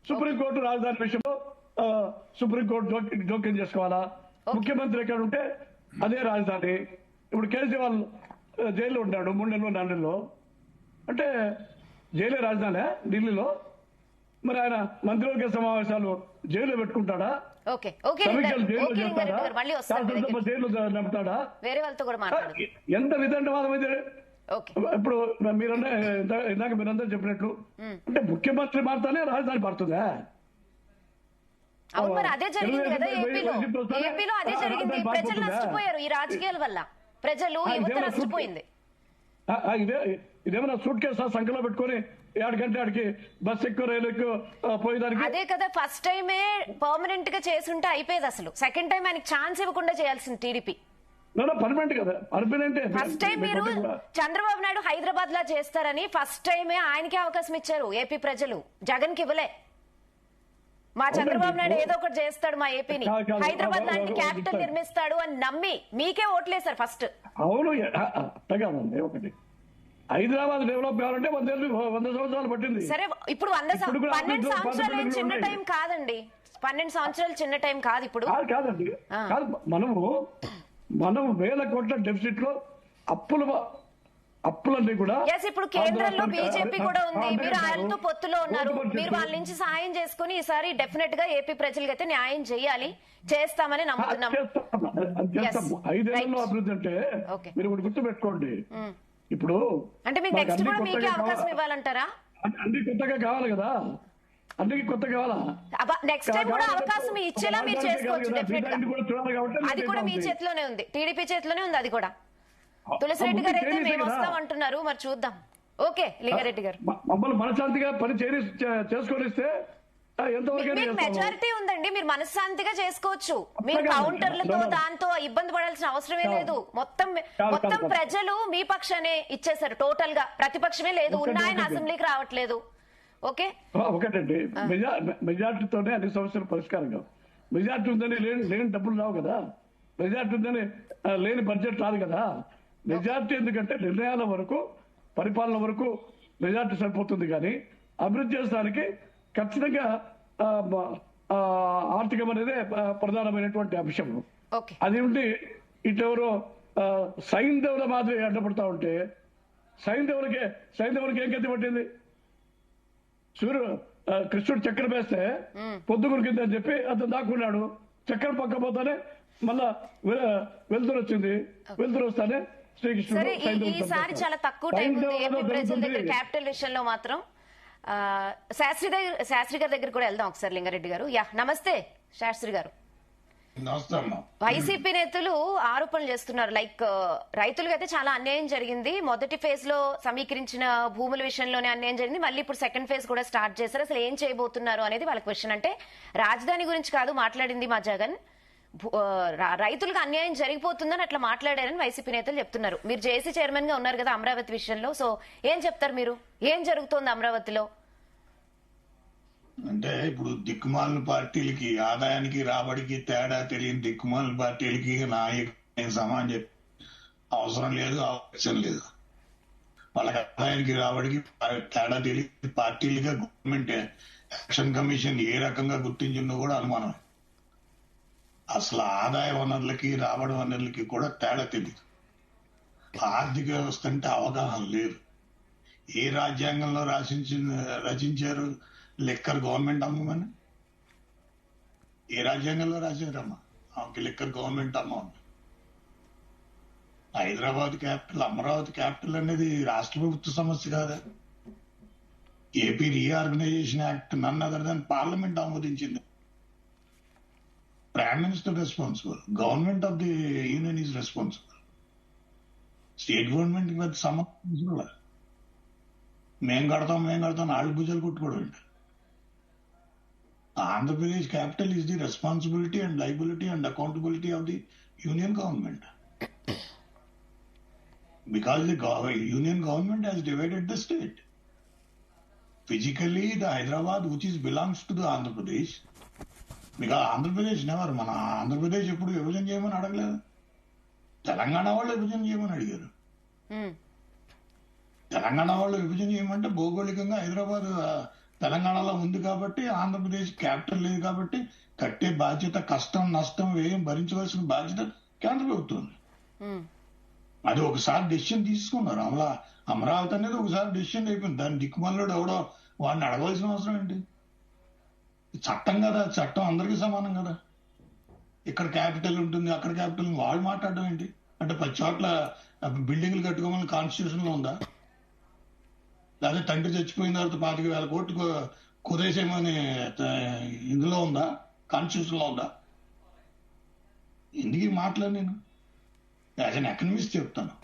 Speaker 4: సుప్రీంకోర్టు రాజధాని విషయంలో సుప్రీంకోర్టు జోక్యం చేసుకోవాలా? ముఖ్యమంత్రి ఎక్కడ ఉంటే అదే రాజధాని. ఇప్పుడు కేజ్రీవాల్ జైల్లో ఉన్నాడు 3 నెలలు 4 నెలల్లో, అంటే జైలే రాజధాని ఢిల్లీలో. మరి ఆయన మంత్రివర్గ సమావేశాలు జైల్లో పెట్టుకుంటాడా?
Speaker 1: ఓకే ఓకే
Speaker 4: సమీక్షలు జైల్లో
Speaker 1: ఓకే
Speaker 4: చేస్తాడా?
Speaker 1: లింగారెడ్డి గారు, మళ్ళీ వస్తారు మీ దగ్గరికి.
Speaker 4: జైల్లో నమ్ముతాడా?
Speaker 1: వేరే వాళ్ళతో కూడా మాట్లాడదు.
Speaker 4: ఎంత విదండవాదం ఇది.
Speaker 1: ఓకే,
Speaker 4: ఇప్పుడు ఇందాక మీరందరూ చెప్పినట్లు అంటే ముఖ్యమంత్రి మారుతానే రాజధాని మారుతుందా?
Speaker 1: అవును, మరి అదే జరిగింది కదా ఏపీలో. ఏపీలో అదే జరిగింది. ప్రజలు నష్టపోయారు ఈ రాజకీయాల వల్ల. ప్రజలు యువత నష్టపోయింది.
Speaker 4: ఇదేమన్నా సూట్ కేసు సంఖ్యలో పెట్టుకుని ఆడికంటే ఆడికి బస్ ఎక్కువ, రైలు ఎక్కువ పోయేదానికి?
Speaker 1: అదే కదా, ఫస్ట్ టైమే పర్మనెంట్ గా చేసుంటే అయిపోయేది. అసలు సెకండ్ టైం ఆయనకి ఛాన్స్ ఇవ్వకుండా చేయాల్సింది టీడీపీ.
Speaker 4: పర్మనెంట్ కదా, పర్మనెంట్.
Speaker 1: ఫస్ట్ టైం మీరు చంద్రబాబు నాయుడు హైదరాబాద్ లా చేస్తారని ఫస్ట్ టైమే ఆయనకే అవకాశం ఇచ్చారు ఏపీ ప్రజలు, జగన్ కి ఇవ్వలే. మా చంద్రబాబు నాయుడు ఏదో ఒకటి చేస్తాడు మా ఏపీని, హైదరాబాద్ లాంటి క్యాపిటల్ నిర్మిస్తాడు అని నమ్మి మీకే ఓట్లేశారు ఫస్ట్.
Speaker 4: అవును, కాదండి. ఒకటి హైదరాబాద్ డెవలప్ కావాలంటే 100 సంవత్సరాలు పట్టింది.
Speaker 1: సరే, ఇప్పుడు 12 సంవత్సరాలు ఏం చిన్న టైం కాదండి. 12 సంవత్సరాలు చిన్న టైం కాదు ఇప్పుడు.
Speaker 4: కాదండి, కాదు. మనం 1000 కోట్ల డెఫిసిట్ లో అప్పులన్నీ కూడా.
Speaker 1: ఇప్పుడు కేంద్రంలో బీజేపీ కూడా ఉంది, మీరు ఆయనతో పొత్తులో ఉన్నారు. మీరు వాళ్ళ నుంచి సాయం చేసుకుని ఈసారి డెఫినెట్ గా ఏపీ ప్రజలకి అయితే న్యాయం చేయాలి, చేస్తామని నమ్ముతున్నాం.
Speaker 4: 5 ఏళ్లలో అభివృద్ధి అంటే మీరు ఒకటి గుర్తు పెట్టుకోండి. ఇప్పుడు
Speaker 1: అంటే మీకు నెక్స్ట్ కూడా మీకే అవకాశం ఇవ్వాలంటారా?
Speaker 4: అన్ని కొత్తగా కావాలి కదా, అన్నికి కొత్త కావాలా?
Speaker 1: నెక్స్ట్ టైం కూడా అవకాశం ఇచ్చేలా మీరు చేసుకోవచ్చు. డెఫినెట్ గా అది కూడా మీ చేతిలోనే ఉంది, టీడీపీ చేతిలోనే ఉంది. అది కూడా తులసిరెడ్డి గారు అయితే మేము వస్తాం అంటున్నారు, మరి చూద్దాం. ఓకే లింగారెడ్డి గారు,
Speaker 4: మమ్మల్ని మనశాంతిగా పని చేసుకొనిస్తే
Speaker 1: మీకు మెజారిటీ ఉందండి, మీరు మనశ్శాంతిగా చేసుకోవచ్చు. మీరు కౌంటర్లతో దాంతో ఇబ్బంది పడాల్సిన అవసరమే లేదు. మొత్తం ప్రజలు మీ పక్షానే ఇచ్చేసారు టోటల్ గా. ప్రతిపక్షమే లేదు, ఉన్న ఆయన అసెంబ్లీకి రావట్లేదు. ఓకే,
Speaker 4: ఒకటండి, మెజార్టీతోనే అన్ని సమస్యలు పరిష్కారం కావు. మెజార్టీ ఉందని లేని డబ్బులు రావు కదా, మెజార్టీ ఉందని లేని బడ్జెట్ రాదు కదా. మెజార్టీ ఎందుకంటే నిర్ణయాల వరకు, పరిపాలన వరకు మెజార్టీ సరిపోతుంది. కానీ అభివృద్ధి చేయడానికి ఖచ్చితంగా ఆర్థికం అనేది ప్రధానమైనటువంటి అంశం. అది ఉండి ఇటెవరో సైంధవుల మాదిరి అడ్డపడతా ఉంటే సైంధవులకి ఏం గతి పట్టింది? కృష్ణుడు చక్కెర వేస్తే పొద్దుగురికిందని చెప్పి అతను దాక్కున్నాడు. చక్కెర పక్క పోతానే మళ్ళా వెలుతురు వచ్చింది. వెలుతురు వస్తానే శ్రీకృష్ణుడు.
Speaker 1: ఈసారి చాలా తక్కువ టైం ఉంది ఏపీ ప్రజల దగ్గర క్యాపిటల్ విషయంలో మాత్రం. శాస్త్రి గారి దగ్గర కూడా వెళ్దాం ఒకసారి. లింగారెడ్డి గారు, నమస్తే శాస్త్రి గారు. వైసీపీ నేతలు ఆరోపణలు చేస్తున్నారు, లైక్ రైతులకు అయితే చాలా అన్యాయం జరిగింది. మొదటి ఫేజ్ లో సమీకరించిన భూముల విషయంలోనే అన్యాయం జరిగింది, మళ్ళీ ఇప్పుడు సెకండ్ ఫేజ్ కూడా స్టార్ట్ చేశారు. అసలు ఏం చేయబోతున్నారు అనేది వాళ్ళ క్వశ్చన్. అంటే రాజధాని గురించి కాదు మాట్లాడింది మా జగన్, రైతులకు అన్యాయం జరిగిపోతుందని అట్లా మాట్లాడారని వైసీపీ నేతలు చెప్తున్నారు. మీరు జేసీ చైర్మన్ గా ఉన్నారు కదా అమరావతి విషయంలో, సో ఏం చెప్తారు మీరు? ఏం జరుగుతోంది అమరావతిలో?
Speaker 5: అంటే ఇప్పుడు దిక్కుమాలిన పార్టీలకి ఆదాయానికి రాబడికి తేడా తెలియని దిక్కుమాలిన పార్టీలకి నాయకులు సమానం చెప్పి అవసరం లేదు, అవసరం లేదు. వాళ్ళకి ఆదాయానికి రాబడికి తేడా తెలియని పార్టీలుగా గవర్నమెంట్ ఎలక్షన్ కమిషన్ ఏ రకంగా గుర్తించిందో కూడా అనుమానం. అసలు ఆదాయ వనరులకి రాబడి వనరులకి కూడా తేడా తెలియదు. ఆర్థిక వ్యవస్థ అంటే అవగాహన లేదు. ఏ రాజ్యాంగంలో రచించారు లిక్కర్ గవర్నమెంట్ అమ్మమని? ఏ రాజ్యాంగంలో రాశారమ్మా ఆమెకి liquor government అమ్మమని? Hyderabad capital, Amaravati capital అనేది రాష్ట్ర ప్రభుత్వ సమస్య కాదా? AP reorganisation act none other than parliament ఆమోదించింది. Prime minister responsible, government of the union is responsible. State government పెద్ద సమస్య మేం కడతాం నాలుగు భుజాలు కొట్టుకోవడం ఏంటి? Andhra Pradesh capital is the responsibility and liability and accountability of the union government. Because the union government has divided the state. Physically, the Hyderabad, which belongs to the Andhra Pradesh, because Andhra Pradesh never, మన ఆంధ్రప్రదేశ్ ఎప్పుడు విభజన చేయమని అడగలేదు. తెలంగాణ వాళ్ళు విభజన చేయమని అడిగారు. తెలంగాణ వాళ్ళు విభజన చేయమంటే భౌగోళికంగా హైదరాబాద్ తెలంగాణలో ఉంది కాబట్టి, ఆంధ్రప్రదేశ్ క్యాపిటల్ లేదు కాబట్టి కట్టే బాధ్యత, కష్టం నష్టం వ్యయం భరించవలసిన బాధ్యత కేంద్ర ప్రభుత్వం. అది ఒకసారి డెసిషన్ తీసుకున్నారు. అమరావతి అనేది ఒకసారి డెసిషన్ అయిపోయింది. దాని దిక్కుమల్లుడు ఎవడో వాడిని అడగవలసిన అవసరం ఏంటి? చట్టం కదా, చట్టం అందరికీ సమానం కదా. ఇక్కడ క్యాపిటల్ ఉంటుంది, అక్కడ క్యాపిటల్, వాళ్ళు మాట్లాడడం ఏంటి? అంటే 10 చోట్ల బిల్డింగ్లు కట్టుకోమని కాన్స్టిట్యూషన్ లో ఉందా? లేదా తండ్రి చచ్చిపోయిన తర్వాత 25,000 కోట్లు కుదేసేమని ఇందులో ఉందా? కాన్స్టిట్యూషన్ లో ఉందా? ఎందుకు మాట్లాడు? నేను యాజ్ అన్ ఎకనమిస్ట్ చెప్తాను.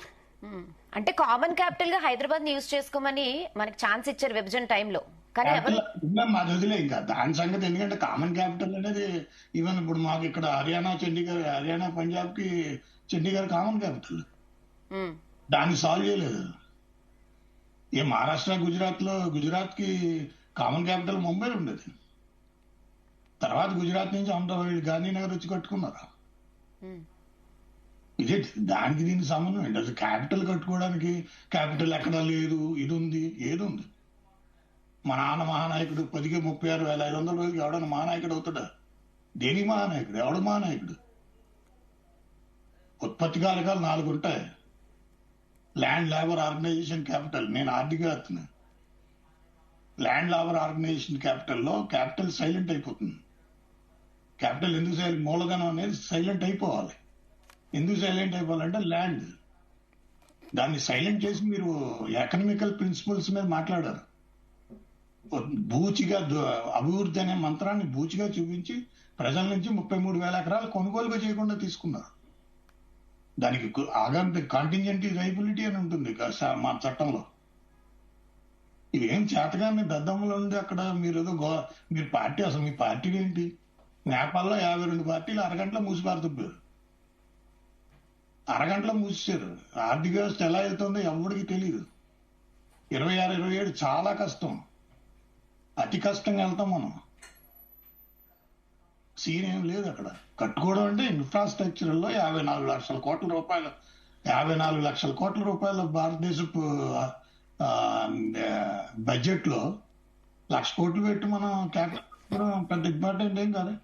Speaker 1: అంటే కామన్ క్యాపిటల్ గా హైదరాబాద్ ని యూజ్ చేసుకోమని మనకి ఛాన్స్ ఇచ్చారు విభజన టైంలో. కానీ
Speaker 5: మాది వదిలే ఇంకా దాని సంగతి. ఎందుకంటే కామన్ క్యాపిటల్ అనేది ఈవెన్ ఇప్పుడు మాకు ఇక్కడ హర్యానా, చండీగఢ్, హర్యానా పంజాబ్ కి చండీగఢ్ కామన్ క్యాపిటల్. దాన్ని సాల్వ్ చేయలేదు. ఏ మహారాష్ట్ర, గుజరాత్ కి కామన్ క్యాపిటల్ ముంబై ఉండేది. తర్వాత గుజరాత్ నుంచి అహ్మదాబాద్, గాంధీనగర్ వచ్చి కట్టుకున్నారు. ఇదే దానికి దీనికి సంబంధం ఏంటి? అసలు క్యాపిటల్ కట్టుకోవడానికి క్యాపిటల్ ఎక్కడా లేదు, ఇది ఉంది, ఏది ఉంది? మా నాన్న మహానాయకుడు 36,500 రోజులకి ఎవడన్నా మహానాయకుడు అవుతాడా? దేనికి మహానాయకుడు? ఎవడు మహానాయకుడు? ఉత్పత్తి కారకాలు 4 ఉంటాయి. ల్యాండ్ లేబర్ ఆర్గనైజేషన్ క్యాపిటల్, నేను ఆర్థికవేత్తని. ల్యాండ్ లేబర్ ఆర్గనైజేషన్ క్యాపిటల్లో క్యాపిటల్ సైలెంట్ అయిపోతుంది. క్యాపిటల్ ఎందుకు మూలధనం అనేది సైలెంట్ అయిపోవాలి. ఎందుకు సైలెంట్ అయిపోవాలంటే ల్యాండ్. దాన్ని సైలెంట్ చేసి మీరు ఎకనామికల్ ప్రిన్సిపల్స్ మీద మాట్లాడారు. బూచిగా అభివృద్ధి అనే మంత్రాన్ని బూచిగా చూపించి ప్రజల నుంచి 33,000 ఎకరాలు కొనుగోలుగా చేయకుండా తీసుకున్నారు. దానికి ఆగంత కాంటింజెంట్ లయబిలిటీ అని ఉంటుంది మా చట్టంలో. ఇవేం చేతగానే దద్దమ్మలో ఉంది అక్కడ. మీరు పార్టీ, అసలు మీ పార్టీ ఏంటి? నేపాల్లో 52 పార్టీలు అరగంటలో మూసిపారుతున్నారు. అరగంటలో మూసేశారు. ఆర్థిక వ్యవస్థ ఎలా వెళ్తుందో ఎవరికి తెలియదు. 26, 27 చాలా కష్టం, అతి కష్టంగా వెళ్తాం మనం. సీన్ ఏం లేదు అక్కడ. కట్టుకోవడం అంటే ఇన్ఫ్రాస్ట్రక్చర్ లో 54 లక్షల కోట్ల రూపాయలు, 54 లక్షల కోట్ల రూపాయలు భారతదేశపు బడ్జెట్ లో 1,00,000 కోట్లు పెట్టి మనం క్యాపిటల్ పెద్ద ఇంపార్టెంట్ ఏం కాదు.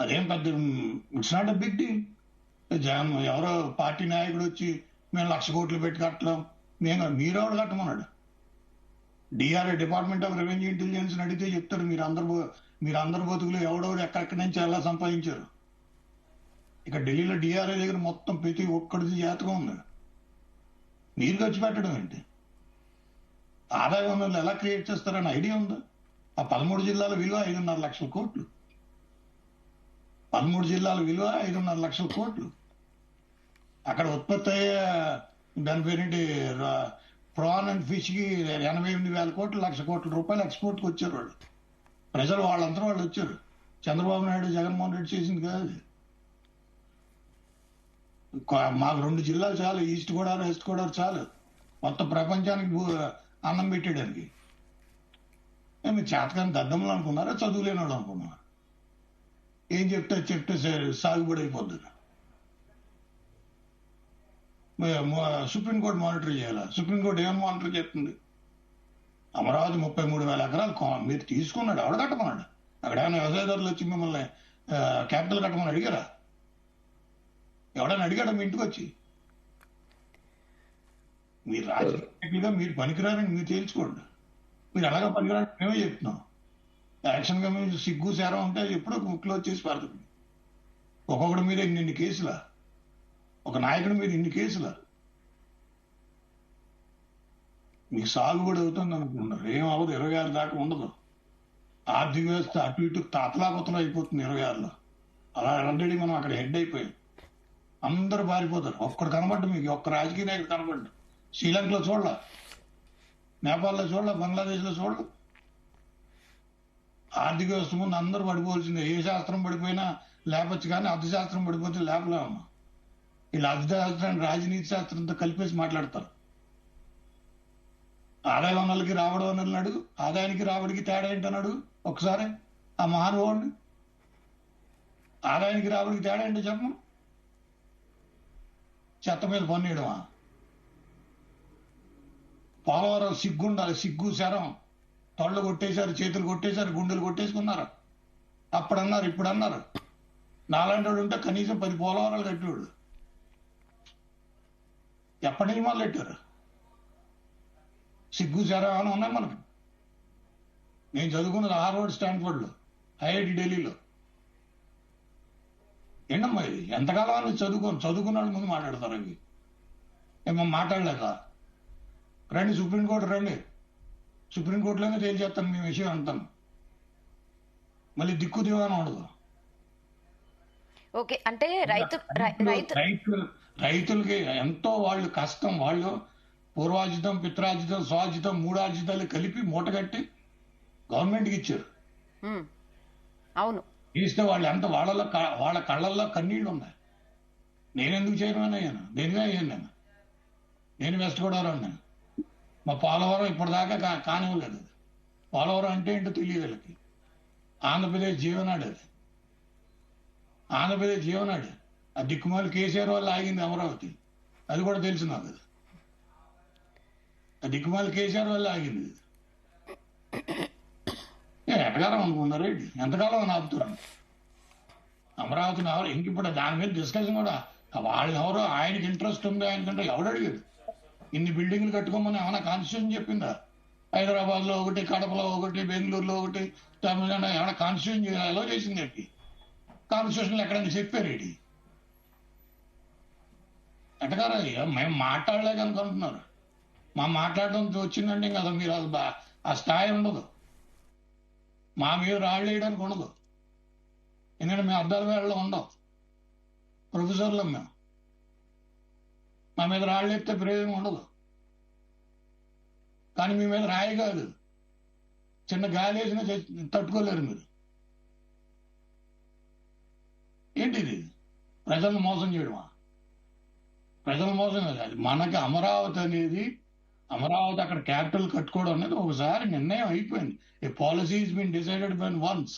Speaker 5: అదేం పెద్ద, it's not a big deal. Jagan ఎవరో పార్టీ నాయకుడు వచ్చి మేము 1,00,000 కోట్లు పెట్టి కట్టలేం, మీరెవడు కట్టమన్నాడు? DRA, department of revenue intelligence అడిగితే చెప్తారు మీరందరు బతుకులు ఎవడెవరు ఎక్కడి నుంచి ఎలా సంపాదించారు. ఇక ఢిల్లీలో డిఆర్ఏ దగ్గర మొత్తం ప్రతి ఒక్కడిది జాతకం ఉంది. మీరు ఖర్చు పెట్టడం ఏంటి? ఆదాయ వనరులు ఎలా క్రియేట్ చేస్తారని ఐడియా ఉందా? ఆ 13 జిల్లాల విలువ 5.5 లక్షల కోట్లు. 13 జిల్లాల విలువ 5.5 లక్షల కోట్లు. అక్కడ ఉత్పత్తి అయ్యే దాని పేరేంటి, ప్రాన్ అండ్ ఫిష్ కి 88,000 కోట్లు, 1,00,000 కోట్ల రూపాయలు ఎక్స్పోర్ట్ కి వచ్చారు వాళ్ళు. ప్రజలు వాళ్ళంతా వాళ్ళు వచ్చారు. చంద్రబాబు నాయుడు, జగన్మోహన్ రెడ్డి చేసింది కాదు. మాకు 2 జిల్లాలు చాలు, ఈస్ట్ గోదావరి, వెస్ట్ గోదావరి చాలు మొత్తం ప్రపంచానికి అన్నం పెట్టేయడానికి. మీరు చేతకాని దద్దములు అనుకున్నారా, చదువులేని వాళ్ళు అనుకున్నారా? ఏం చెప్తే సాగుబడి అయిపోద్ది. సుప్రీంకోర్టు మానిటర్ చేయాలా? సుప్రీంకోర్టు ఏం మానిటర్ చేస్తుంది? అమరావతి 33,000 ఎకరాలు మీరు తీసుకున్నాడు, ఎవడ కట్టమన్నాడు? అక్కడ ఏమైనా వ్యవసాయదారులు వచ్చి మిమ్మల్ని క్యాపిటల్ కట్టమని అడిగారా? ఎవడైనా అడిగాడా మీ ఇంటికి వచ్చి? మీరు రాజకీయంగా మీరు పనికిరారని మీరు తేల్చుకోండి. మీరు అలాగా పనికిరాని మేమే చెప్తున్నాం. యాక్షన్ గా మేము సిగ్గు సేరం ఉంటే ఎప్పుడో క్లోజ్ చేసి పడుతుంది. ఒక్కొక్కటి మీద ఇన్ని కేసులా, ఒక నాయకుడి మీద ఇన్ని కేసులా. మీకు సాగుబడి అవుతుంది అనుకుంటున్నారు, ఏం అవ్వదు. 26 దాకా ఉండదు. ఆర్థిక వ్యవస్థ అటు ఇటు అతలాకుతలం అయిపోతుంది 26లో. అలా ఆల్రెడీ మనం అక్కడ హెడ్ అయిపోయాం. అందరూ పారిపోతారు. ఒక్కడు కనబడ్డు మీకు, ఒక్క రాజకీయ నాయకుడు కనబడ్డు. శ్రీలంకలో చూడాల, నేపాల్లో చూడాల, బంగ్లాదేశ్లో చూడాలి. ఆర్థిక వ్యవస్థ ముందు అందరూ పడిపోవాల్సిందే. ఏ శాస్త్రం పడిపోయినా లేపచ్చు, కానీ అర్థశాస్త్రం పడిపోతే లేపలేమమ్మా. వీళ్ళు అర్థశాస్త్రాన్ని రాజనీతి శాస్త్రంతో కలిపేసి మాట్లాడతారు. ఆదాయ వనరులకి రాబడి వనరులను అడుగు, ఆదాయానికి రాబడికి తేడా ఏంటన్నాడు ఒకసారి ఆ మహానుభావుడిని. ఆదాయానికి రాబడికి తేడా ఏంటో చెప్పను. చెత్త మీద పన్నేయడమా? పోలవరం సిగ్గుండాలి, సిగ్గు శరం. తొళ్ళు కొట్టేశారు, చేతులు కొట్టేశారు, గుండెలు కొట్టేసుకున్నారు. అప్పుడన్నారు, ఇప్పుడు అన్నారు. నాలాంటి వాడు ఉంటే కనీసం 10 పోలవరాలు కట్టేవాడు. ఎప్పటి నుంచి మొదలెట్టారు? సిగ్గు శరం అని ఉన్నాయి మనకు. నేను చదువుకున్నది హార్వర్డ్, స్టాన్ఫర్డ్లో, ఐఐటి ఢిల్లీలో. ఏంటమ్మా ఇది? ఎంతకాలం అని చదువుకున్న వాళ్ళ ముందు మాట్లాడతారు అవి. ఏమో మాట్లాడలేక రండి, సుప్రీంకోర్టు రండి, సుప్రీంకోర్టులోనే తేల్చేస్తాను మీ విషయం అంటాను. మళ్ళీ దిక్కు దివానం ఉండదు.
Speaker 1: ఓకే, అంటే
Speaker 5: రైతులకి ఎంతో వాళ్ళు కష్టం, వాళ్ళు పూర్వార్జితం, పిత్రార్జితం, స్వార్జితం 3 ఆర్జితాలు కలిపి మూటగట్టి గవర్నమెంట్కి ఇచ్చారు.
Speaker 1: అవును,
Speaker 5: ఇస్తే వాళ్ళు ఎంత వాళ్ళ కళ్ళల్లో కన్నీళ్లు ఉన్నాయి. నేనెందుకు చేయను అయ్యాను? దేనిగా అయ్యాను నేను వెస్ట్ గోదావరి అన్నాను. మా పోలవరం ఇప్పటిదాకా కానివ్వలేదు. పోలవరం అంటే ఏంటో తెలియదు వీళ్ళకి. ఆంధ్రప్రదేశ్ జీవనాడు అది. ఆంధ్రప్రదేశ్ జీవనాడు. ఆ దిక్కుమాలి కేసీఆర్ వల్ల ఆగింది అమరావతి. అది కూడా తెలుసు నాకు. అది ఆ దిక్కుమాలి కేసీఆర్ వల్ల ఆగింది. ఎటకాలం అనుకున్నారు ఏంటి? ఎంతకాలం అని ఆపుతున్నారు అమరావతిని? ఎవరు ఇంక ఇప్పుడు దాని మీద డిస్కషన్ కూడా వాళ్ళు ఎవరో ఆయనకి ఇంట్రెస్ట్ ఉంది, ఆయనకంటే ఎవడు అడిగాడు? ఇన్ని బిల్డింగ్లు కట్టుకోమని ఏమైనా కాన్స్టిట్యూషన్ చెప్పిందా? హైదరాబాద్ లో ఒకటి, కడపలో ఒకటి, బెంగళూరులో ఒకటి, తమిళనాడు ఏమైనా కాన్స్టిట్యూషన్ ఎలా చేసింది ఏంటి? కాన్స్టిట్యూషన్ ఎక్కడైనా చెప్పారు ఏంటి? ఎటకారా? మేము మాట్లాడలేక అనుకుంటున్నారు. మా మాట్లాడడం వచ్చిందంటే ఇంకా మీరు ఆ స్థాయి ఉండదు. మా మీద రాళ్ళు వేయడానికి ఉండదు. ఎందుకంటే మేము అద్దాల వేళలో ఉండవు, ప్రొఫెసర్లు మేము. మా మీద రాళ్ళు ఎత్తే ప్రయోజనం ఉండదు. కానీ మీ మీద రాయి కాదు, చిన్న గాలి వేసినా తట్టుకోలేరు మీరు. ఏంటిది? ప్రజలను మోసం చేయడమా? ప్రజలను మోసం కాదు. మనకి అమరావతి అనేది, అమరావతి అక్కడ క్యాపిటల్ కట్టుకోవడం అనేది ఒకసారి నిర్ణయం అయిపోయింది. A policy is been decided by once.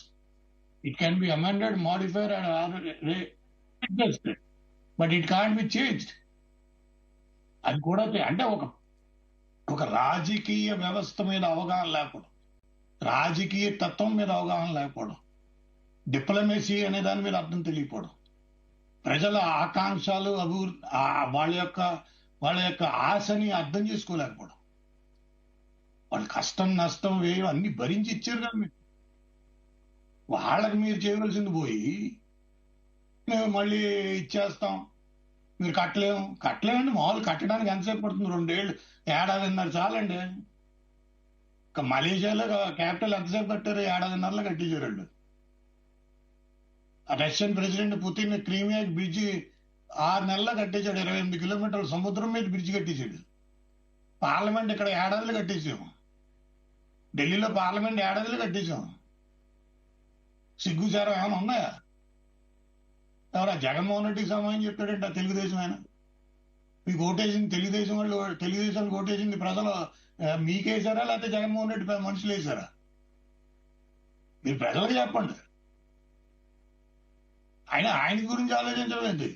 Speaker 5: It can be amended, modified and but it can't be changed. అది కూడా అంటే ఒక రాజకీయ వ్యవస్థ మీద అవగాహన లేకపోవడం, రాజకీయ తత్వం మీద అవగాహన లేకపోవడం, డిప్లొమసీ అనే దాని మీద అర్థం తెలియకపోవడం, ప్రజల ఆకాంక్షలు, అభివృద్ధి, వాళ్ళ యొక్క ఆశని అర్థం చేసుకోలేకపోవడం. వాళ్ళు కష్టం, నష్టం, వ్యయం అన్ని భరించి ఇచ్చారు కదా మీకు. వాళ్ళకి మీరు చేయవలసింది పోయి మేము మళ్ళీ ఇచ్చేస్తాం, మీరు కట్టలేమండి. మామూలు కట్టడానికి ఎంతసేపు పడుతుంది? 2 ఏళ్ళు, ఏడాదిన్నర చాలండి. మలేషియాలో క్యాపిటల్ ఎంతసేపు కట్టారు? ఏడాదిన్నరలో కట్టించారు వాళ్ళు. Russian president Putin Crimea bridge 6 నెలల్లో కట్టించాడు. 28 కిలోమీటర్ల సముద్రం మీద బ్రిడ్జి కట్టించాడు. పార్లమెంట్ ఇక్కడ ఏడాదిలో కట్టించాము. ఢిల్లీలో పార్లమెంట్ ఏడాదిలో కట్టించాము. సిగ్గుచారం ఏమైనా ఉన్నాయా? ఎవరా జగన్మోహన్ రెడ్డికి సమాధానం చెప్పాడంటే తెలుగుదేశం ఆయన. మీకు ఓటేసింది తెలుగుదేశం వాళ్ళు, తెలుగుదేశానికి ఓటేసింది ప్రజలు మీకేసారా లేకపోతే జగన్మోహన్ రెడ్డి మనుషులు వేసారా? మీరు ప్రజలకు చెప్పండి. ఆయన గురించి ఆలోచించలేదు.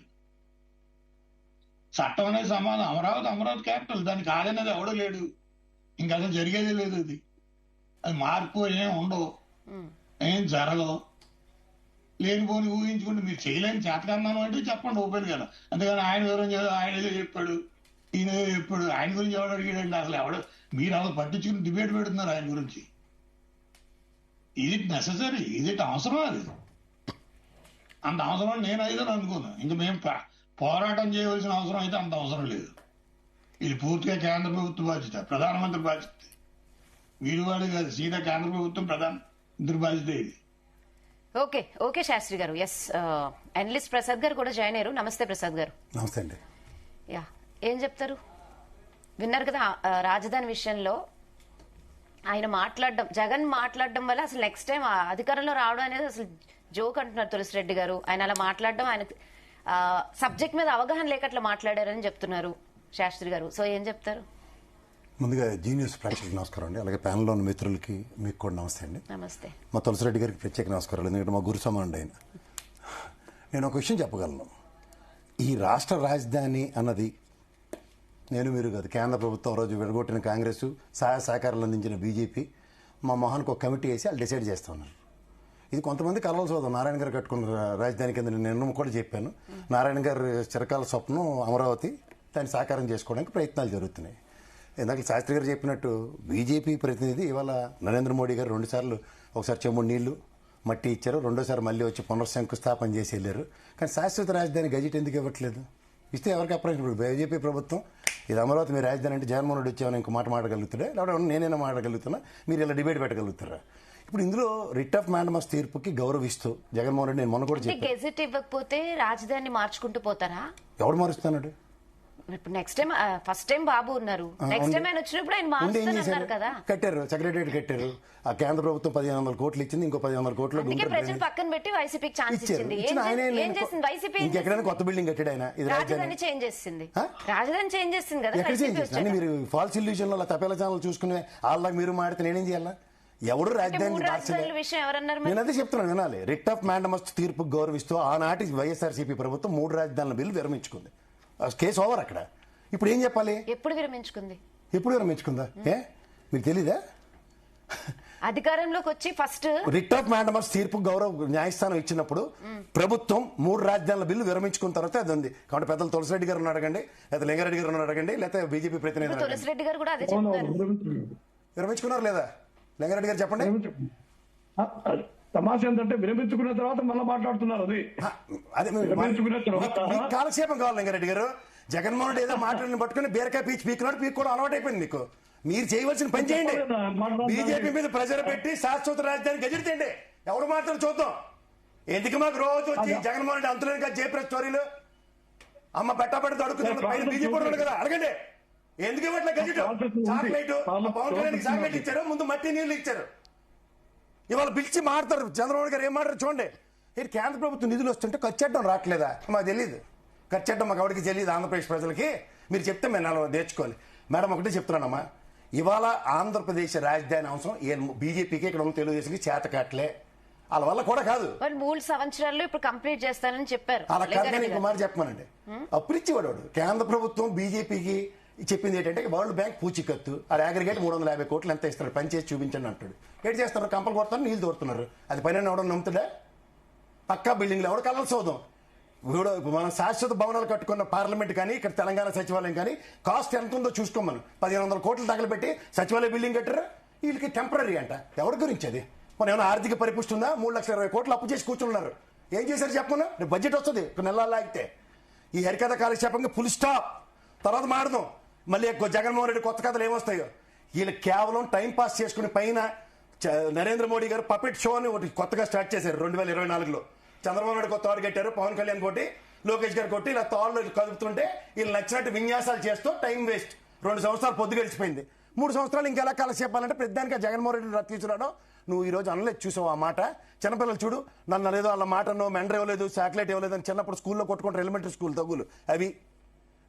Speaker 5: చట్టం అనేది సమానం. అమరావతి క్యాపిటల్, దానికి కాదనేది ఎవడో లేడు. ఇంకా అసలు జరిగేదే లేదు. అది మార్పు ఏం ఉండవు, ఏం జరగవు. లేనిపోని ఊహించుకుంటే మీరు చేయలేని చేతకన్నాను అంటే చెప్పండి ఓపెన్ కదా. అంతేగాని ఆయన వివరం ఆయన ఏదో చెప్పాడు, ఈయన ఏదో చెప్పాడు, ఆయన గురించి ఎవడు అడిగాడండి. అసలు ఎవడు మీరు అసలు పట్టించుకుని డిబేట్ పెడుతున్నారు ఆయన గురించి. ఇది నెససరీ, ఇది అవసరం. అది అంత అవసరం నేను అయితే అనుకున్నాను. ఇంకా మేము పోరాటం చేయవలసిన అవసరం అయితే అంత అవసరం లేదు. ఇది పూర్తిగా కేంద్ర ప్రభుత్వ బాధ్యత, ప్రధానమంత్రి బాధ్యత. వీరువాడు కాదు, సీదా కేంద్ర ప్రభుత్వం ప్రధానమంత్రి బాధ్యత ఇది.
Speaker 1: ఓకే శాస్త్రి గారు. ఎస్, అనలిస్ట్ ప్రసాద్ గారు కూడా జాయిన్ అయ్యారు. నమస్తే ప్రసాద్ గారు.
Speaker 6: నమస్తే అండి.
Speaker 1: యా, ఏం చెప్తారు? విన్నారు కదా, రాజధాని విషయంలో ఆయన మాట్లాడడం, జగన్ మాట్లాడడం వల్ల అసలు నెక్స్ట్ టైం అధికారంలో రావడం అనేది అసలు జోక్ అంటున్నారు తులసిరెడ్డి గారు. ఆయన అలా మాట్లాడడం, ఆయన సబ్జెక్ట్ మీద అవగాహన లేక అట్లా మాట్లాడారని చెప్తున్నారు శాస్త్రి గారు. సో ఏం చెప్తారు?
Speaker 6: ముందుగా జీనియస్ ప్రేక్షకులకు నమస్కారం అండి. అలాగే ప్యానల్లో ఉన్న మిత్రులకి మీకు కూడా నమస్తే అండి.
Speaker 1: నమస్తే.
Speaker 6: మా తులసిరెడ్డి గారికి ప్రత్యేక నమస్కారాలు, ఎందుకంటే మా గురు సమానుడు ఆయన. నేను ఒక విషయం చెప్పగలను. ఈ రాష్ట్ర రాజధాని అన్నది నేను మీరు కాదు, కేంద్ర ప్రభుత్వం రోజు విడగొట్టిన కాంగ్రెస్, సహాయ సహకారాలు అందించిన బీజేపీ, మా మొహానికి ఒక కమిటీ వేసి వాళ్ళు డిసైడ్ చేస్తా ఉన్నారు. ఇది కొంతమంది కలవల సోదం. నారాయణ గారు కట్టుకున్న రాజధాని కింద నేను కూడా చెప్పాను. నారాయణ గారు చిరకాల స్వప్నం అమరావతి, దాన్ని సాకారం చేసుకోవడానికి ప్రయత్నాలు జరుగుతున్నాయి. ఇందాక శాస్త్రి గారు చెప్పినట్టు బీజేపీ ప్రతినిధి ఇవాళ నరేంద్ర మోడీ గారు 2 సార్లు, ఒకసారి చెమ్ముడు నీళ్లు మట్టి ఇచ్చారు, 2వ సారి మళ్ళీ వచ్చి పునర్శంకుస్థాపన చేసి వెళ్ళారు. కానీ శాశ్వత రాజధాని గజెట్ ఎందుకు ఇవ్వట్లేదు? ఇస్తే ఎవరికి అప్రయోజనం? ఇప్పుడు బీజేపీ ప్రభుత్వం ఇది అమరావతి మీ రాజధాని అంటే జగన్మోహన్ రెడ్డి వచ్చామని ఇంకో మాట మాట్లాడగలుగుతాడా, లేకపోతే నేనైనా మాట్లాడగలుగుతున్నా, మీరు ఇలా డిబేట్ పెట్టగలుగుతారా? ఇప్పుడు ఇందులో రిట్ ఆఫ్ మ్యాండమస్ తీర్పుకి గౌరవిస్తూ జగన్మోహన్ రెడ్డి, నేను మొన్న కూడా చెప్పాను,
Speaker 1: గెజెట్ ఇవ్వకపోతే రాజధాని మార్చుకుంటూ పోతారా?
Speaker 6: ఎవడు మారుస్తున్నాడు?
Speaker 1: ఇప్పుడు నెక్స్ట్ టైం, ఫస్ట్ టైం బాబు ఉన్నారు, నెక్స్ట్ టైం ఆయన వచ్చినప్పుడు ఆయన మారుస్తున్నారు కదా.
Speaker 6: కట్టారు, సెక్రటరియట్ కట్టారు. ఆ కేంద్ర ప్రభుత్వం 1500 కోట్లు ఇచ్చింది, ఇంకో 1500 కోట్లు
Speaker 1: ప్రజలు పక్కన పెట్టి వైసీపీకి ఛాన్స్ ఇచ్చింది. ఏం చేసింది వైసీపీ?
Speaker 6: ఇంకెక్కడైనా కొత్త బిల్డింగ్ కట్టాడు ఆయన. ఇది
Speaker 1: రాజధాని చేంజ్ చేసింది, రాజధాని చేంజ్ చేసింది కదా.
Speaker 6: ఎక్కడ చేంజ్ చేసింది? మీరు ఫాల్స్ ఇల్యూషన్ లో తపేల ఛానల్ చూసుకునే వాళ్ళకి మీరు మాడితే నేనేం చేయాలా? ఎవడు రాజధాని
Speaker 1: విషయం ఎవరన్నారు?
Speaker 6: నేను అదే చెప్తున్నాను, వినాలి. రిట్ ఆఫ్ మ్యాండమస్ తీర్పుకు గౌరవిస్తూ ఆనాటి వైఎస్ఆర్సీపీ ప్రభుత్వం 3 రాజధానుల బిల్లు విరమించుకుంది. కేసు ఓవర్ అక్కడ. ఇప్పుడు ఏం చెప్పాలి?
Speaker 1: ఎప్పుడు విరమించుకుంది?
Speaker 6: ఎప్పుడు విరమించుకుందా? మీకు తెలీదా?
Speaker 1: అధికారంలోకి వచ్చి ఫస్ట్
Speaker 6: రిట్ ఆఫ్ మ్యాండమస్ తీర్పు గౌరవ న్యాయస్థానం ఇచ్చినప్పుడు ప్రభుత్వం 3 రాజధానుల బిల్లు విరమించుకున్న తర్వాత అది ఉంది. కాబట్టి పెద్దలు తులసిరెడ్డి గారు అడగండి, లేదా లింగారెడ్డి గారు అడగండి, లేకపోతే బీజేపీ ప్రతినిధి
Speaker 1: తులసిరెడ్డి గారు కూడా అదే చెప్తారు.
Speaker 6: విరమించుకున్నారు లేదా? లింగారెడ్డి గారు చెప్పండి.
Speaker 4: తమాషా ఏంటంటే విరమించుకున్న తర్వాత మళ్ళీ మాట్లాడుతున్నారు. అది విరమించుకున్న తర్వాత
Speaker 6: కాలక్షేపం కావాలి. లింగారెడ్డి గారు, జగన్మోహన్ రెడ్డి ఏదో మాటలను పట్టుకుని బీరకాయ పీచు పీకున్నాడు, పీక్కోవడం అలవాటు అయిపోయింది మీకు. మీరు చేయవలసిన పని చేయండి. బీజేపీ మీద ప్రెజర్ పెట్టి శాశ్వత రాజధాని గెజెట్ చేయండి. ఎవరు మాట్లాడు చూద్దాం. ఎందుకు మాకు రోజు వచ్చి జగన్మోహన్ రెడ్డి అంతులేని కదా జయప్రద స్టోరీలు, అమ్మ పెట్టబెట్టి అడుగుతున్నారు. పైన బీజేపీ ఉన్నాడు కదా, అడగండి. ఎందుకు ఇవ్వట్లే gazette? Chocolate Pawan Kalyan chocolate ఇచ్చారు, ముందు మట్టి నీళ్లు ఇచ్చారు. ఇవాళ పిలిచి మాట్లాడతారు. చంద్రబాబు గారు ఏం మాట్లాడారు చూడండి. ఇది కేంద్ర ప్రభుత్వం నిధులు వస్తుంటే ఖర్చు చేయడం రావట్లేదా? మాకు తెలియదు. ఖర్చు చేయడం మాకు ఎవరికి తెలియదు. ఆంధ్రప్రదేశ్ ప్రజలకి మీరు చెప్తే మేము నెల నేర్చుకోవాలి. మేడం ఒకటే చెప్తున్నానమ్మా, ఇవాళ ఆంధ్రప్రదేశ్ రాజధాని అంశం బీజేపీకి ఇక్కడ ఉన్న తెలుగుదేశంకి చేతకాట్లే. వాళ్ళ వల్ల కూడా కాదు.
Speaker 1: 3 సంవత్సరాల్లో ఇప్పుడు కంప్లీట్ చేస్తానని చెప్పారు.
Speaker 6: అలా కాదని ఇంకో మాట చెప్పమనండి. అప్పుడు ఇచ్చేవాడు కేంద్ర ప్రభుత్వం బీజేపీకి చెప్పింది ఏంటంటే వరల్డ్ బ్యాంక్ పూచికత్తు, అది అగ్రిగేట్ 350 కోట్లు ఎంత ఇస్తారు, పని చేసి చూపించండి అంటాడు. ఏంటి చేస్తారు? కంపలు కొడతారు, నీళ్లు తోడుతున్నారు. అది పైన ఎవడో నమ్ముతాడా? పక్కా బిల్డింగ్లు ఎవడో కలలు చూద్దాం. మనం శాశ్వత భవనాలు కట్టుకున్న పార్లమెంట్ కానీ ఇక్కడ తెలంగాణ సచివాలయం కానీ కాస్ట్ ఎంత ఉందో చూసుకోమను. 1500 కోట్లు తగలబెట్టి సచివాలయ బిల్డింగ్ కట్టారు. వీళ్ళకి టెంపరీ అంట. ఎవరి గురించి అది? మనం ఏమైనా ఆర్థిక పరిపుష్టి ఉందా? 3,20,000 కోట్లు అప్పు చేసి కూర్చున్నారు. ఏం చేశారు చెప్పను? రేపు బడ్జెట్ వస్తుంది ఒక నెల లాగితే. ఈ హరికథ కాలక్షేపంగా ఫుల్ స్టాప్. తర్వాత మాడదాం. మళ్ళీ జగన్మోహన్ రెడ్డి కొత్త కథలు ఏమొస్తాయో. వీళ్ళు కేవలం టైం పాస్ చేసుకుని పైన నరేంద్ర మోడీ గారు పపెట్ షో అని ఒకటి కొత్తగా స్టార్ట్ చేశారు 2024లో. చంద్రబాబు నాయుడు కొత్త తాడు కట్టారు, పవన్ కళ్యాణ్ కొట్టి, లోకేష్ గారు కొట్టి, ఇలా తాళ్ళు కదుపుతుంటే వీళ్ళు నచ్చినట్టు విన్యాసాలు చేస్తూ టైం వేస్ట్. 2 సంవత్సరాలు పొద్దు గడిచిపోయింది. 3 సంవత్సరాలు ఇంకెలా కాలక్షేపాలంటే ప్రతిదానికి జగన్మోహన్ రెడ్డి రత్తించడం. నువ్వు ఈ రోజు అనలేదు, చూసావు ఆ మాట. చిన్నపిల్లలు చూడు, నన్ను ఏదో వాళ్ళ మాట మెండర్ ఇవ్వలేదు, చాక్లెట్ ఇవ్వలేదు అని చిన్నప్పుడు స్కూల్లో కొట్టుకుంటారు, ఎలిమెంటరీ స్కూల్ తగ్గులు అవి.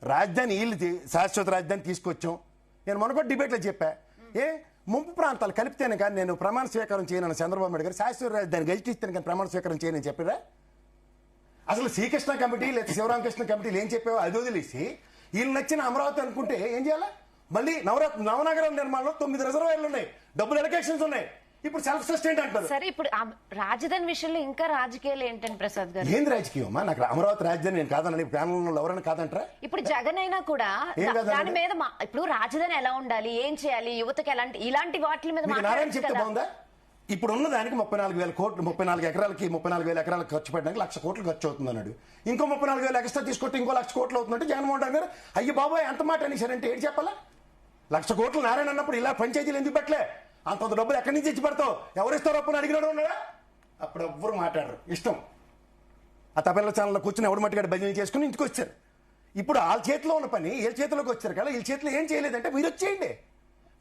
Speaker 6: రాజధాని వీళ్ళు శాశ్వత రాజధాని తీసుకొచ్చాం. నేను మొన్న కూడా డిబేట్లో చెప్పా. ముంపు ప్రాంతాలు కలిపితేనే కానీ నేను ప్రమాణ స్వీకారం చేయను చంద్రబాబు నాయుడు గారు శాశ్వత రాజధాని గెలిచి ఇస్తాను కానీ ప్రమాణ స్వీకారం చేయనని చెప్పారా? అసలు శ్రీకృష్ణ కమిటీ లేదా శివరామకృష్ణ కమిటీలు ఏం చెప్పావో అది వదిలేసి వీళ్ళు నచ్చిన అమరావతి అనుకుంటే ఏం చేయాలా? మళ్ళీ నవనగరాల నిర్మాణంలో 9 రిజర్వాయర్లు ఉన్నాయి, డబ్బులు ఎలకేషన్స్ ఉన్నాయి, ఇప్పుడు సెల్ఫ్ సస్టైన్ అంటారు.
Speaker 1: సరే, ఇప్పుడు రాజధాని విషయంలో ఇంకా రాజకీయాలు ఏంటండి ప్రసాద్ గారు?
Speaker 6: ఏంది రాజకీయమా? నాకు అమరావతి రాజధాని నేను కాదనని ప్యానల్లో ఎవరైనా కాదంటారా?
Speaker 1: ఇప్పుడు జగన్ అయినా కూడా దాని మీద ఇప్పుడు రాజధాని ఎలా ఉండాలి, ఏం చేయాలి, యువతకి ఇలాంటి వాటి మీద
Speaker 6: నారాయణ చెప్తే బాగుందా? ఇప్పుడు ఉన్న దానికి 34,000 కోట్లు, 34 ఎకరాలకి 34,000 ఎకరాలకు ఖర్చు పెట్టడానికి 1,00,000 కోట్లు ఖర్చు అవుతుంది అన్నాడు. ఇంకో 34,000 ఎక్స్ట్రా తీసుకుంటే ఇంకో 1,00,000 కోట్లు అవుతుందంటే జగన్మోహన్ రెడ్డి గారు అయ్యి బాబాయ్ ఎంత మాట అనేసారంటే ఏంటి చెప్పాలా? 1,00,000 కోట్లు నారాయణ అన్నప్పుడు ఇలా పంచాయతీలు ఎందుకు పెట్టలే? అంత డబ్బులు ఎక్కడి నుంచి ఇచ్చి పెడతావు? ఎవరిస్తారో అప్పుడు అడిగినాడు ఉన్నాడా? అప్పుడు ఎవ్వరు మాట్లాడరు, ఇష్టం. ఆ తమిళ ఛానల్లో కూర్చొని ఎవడు మట్టిగాడు భజన చేసుకుని ఇంటికి వచ్చారు. ఇప్పుడు వాళ్ళ చేతిలో ఉన్న పని వీళ్ళ చేతిలోకి వచ్చారు కదా, వీళ్ళ చేతిలో ఏం చేయలేదంటే మీరు వచ్చేయండి.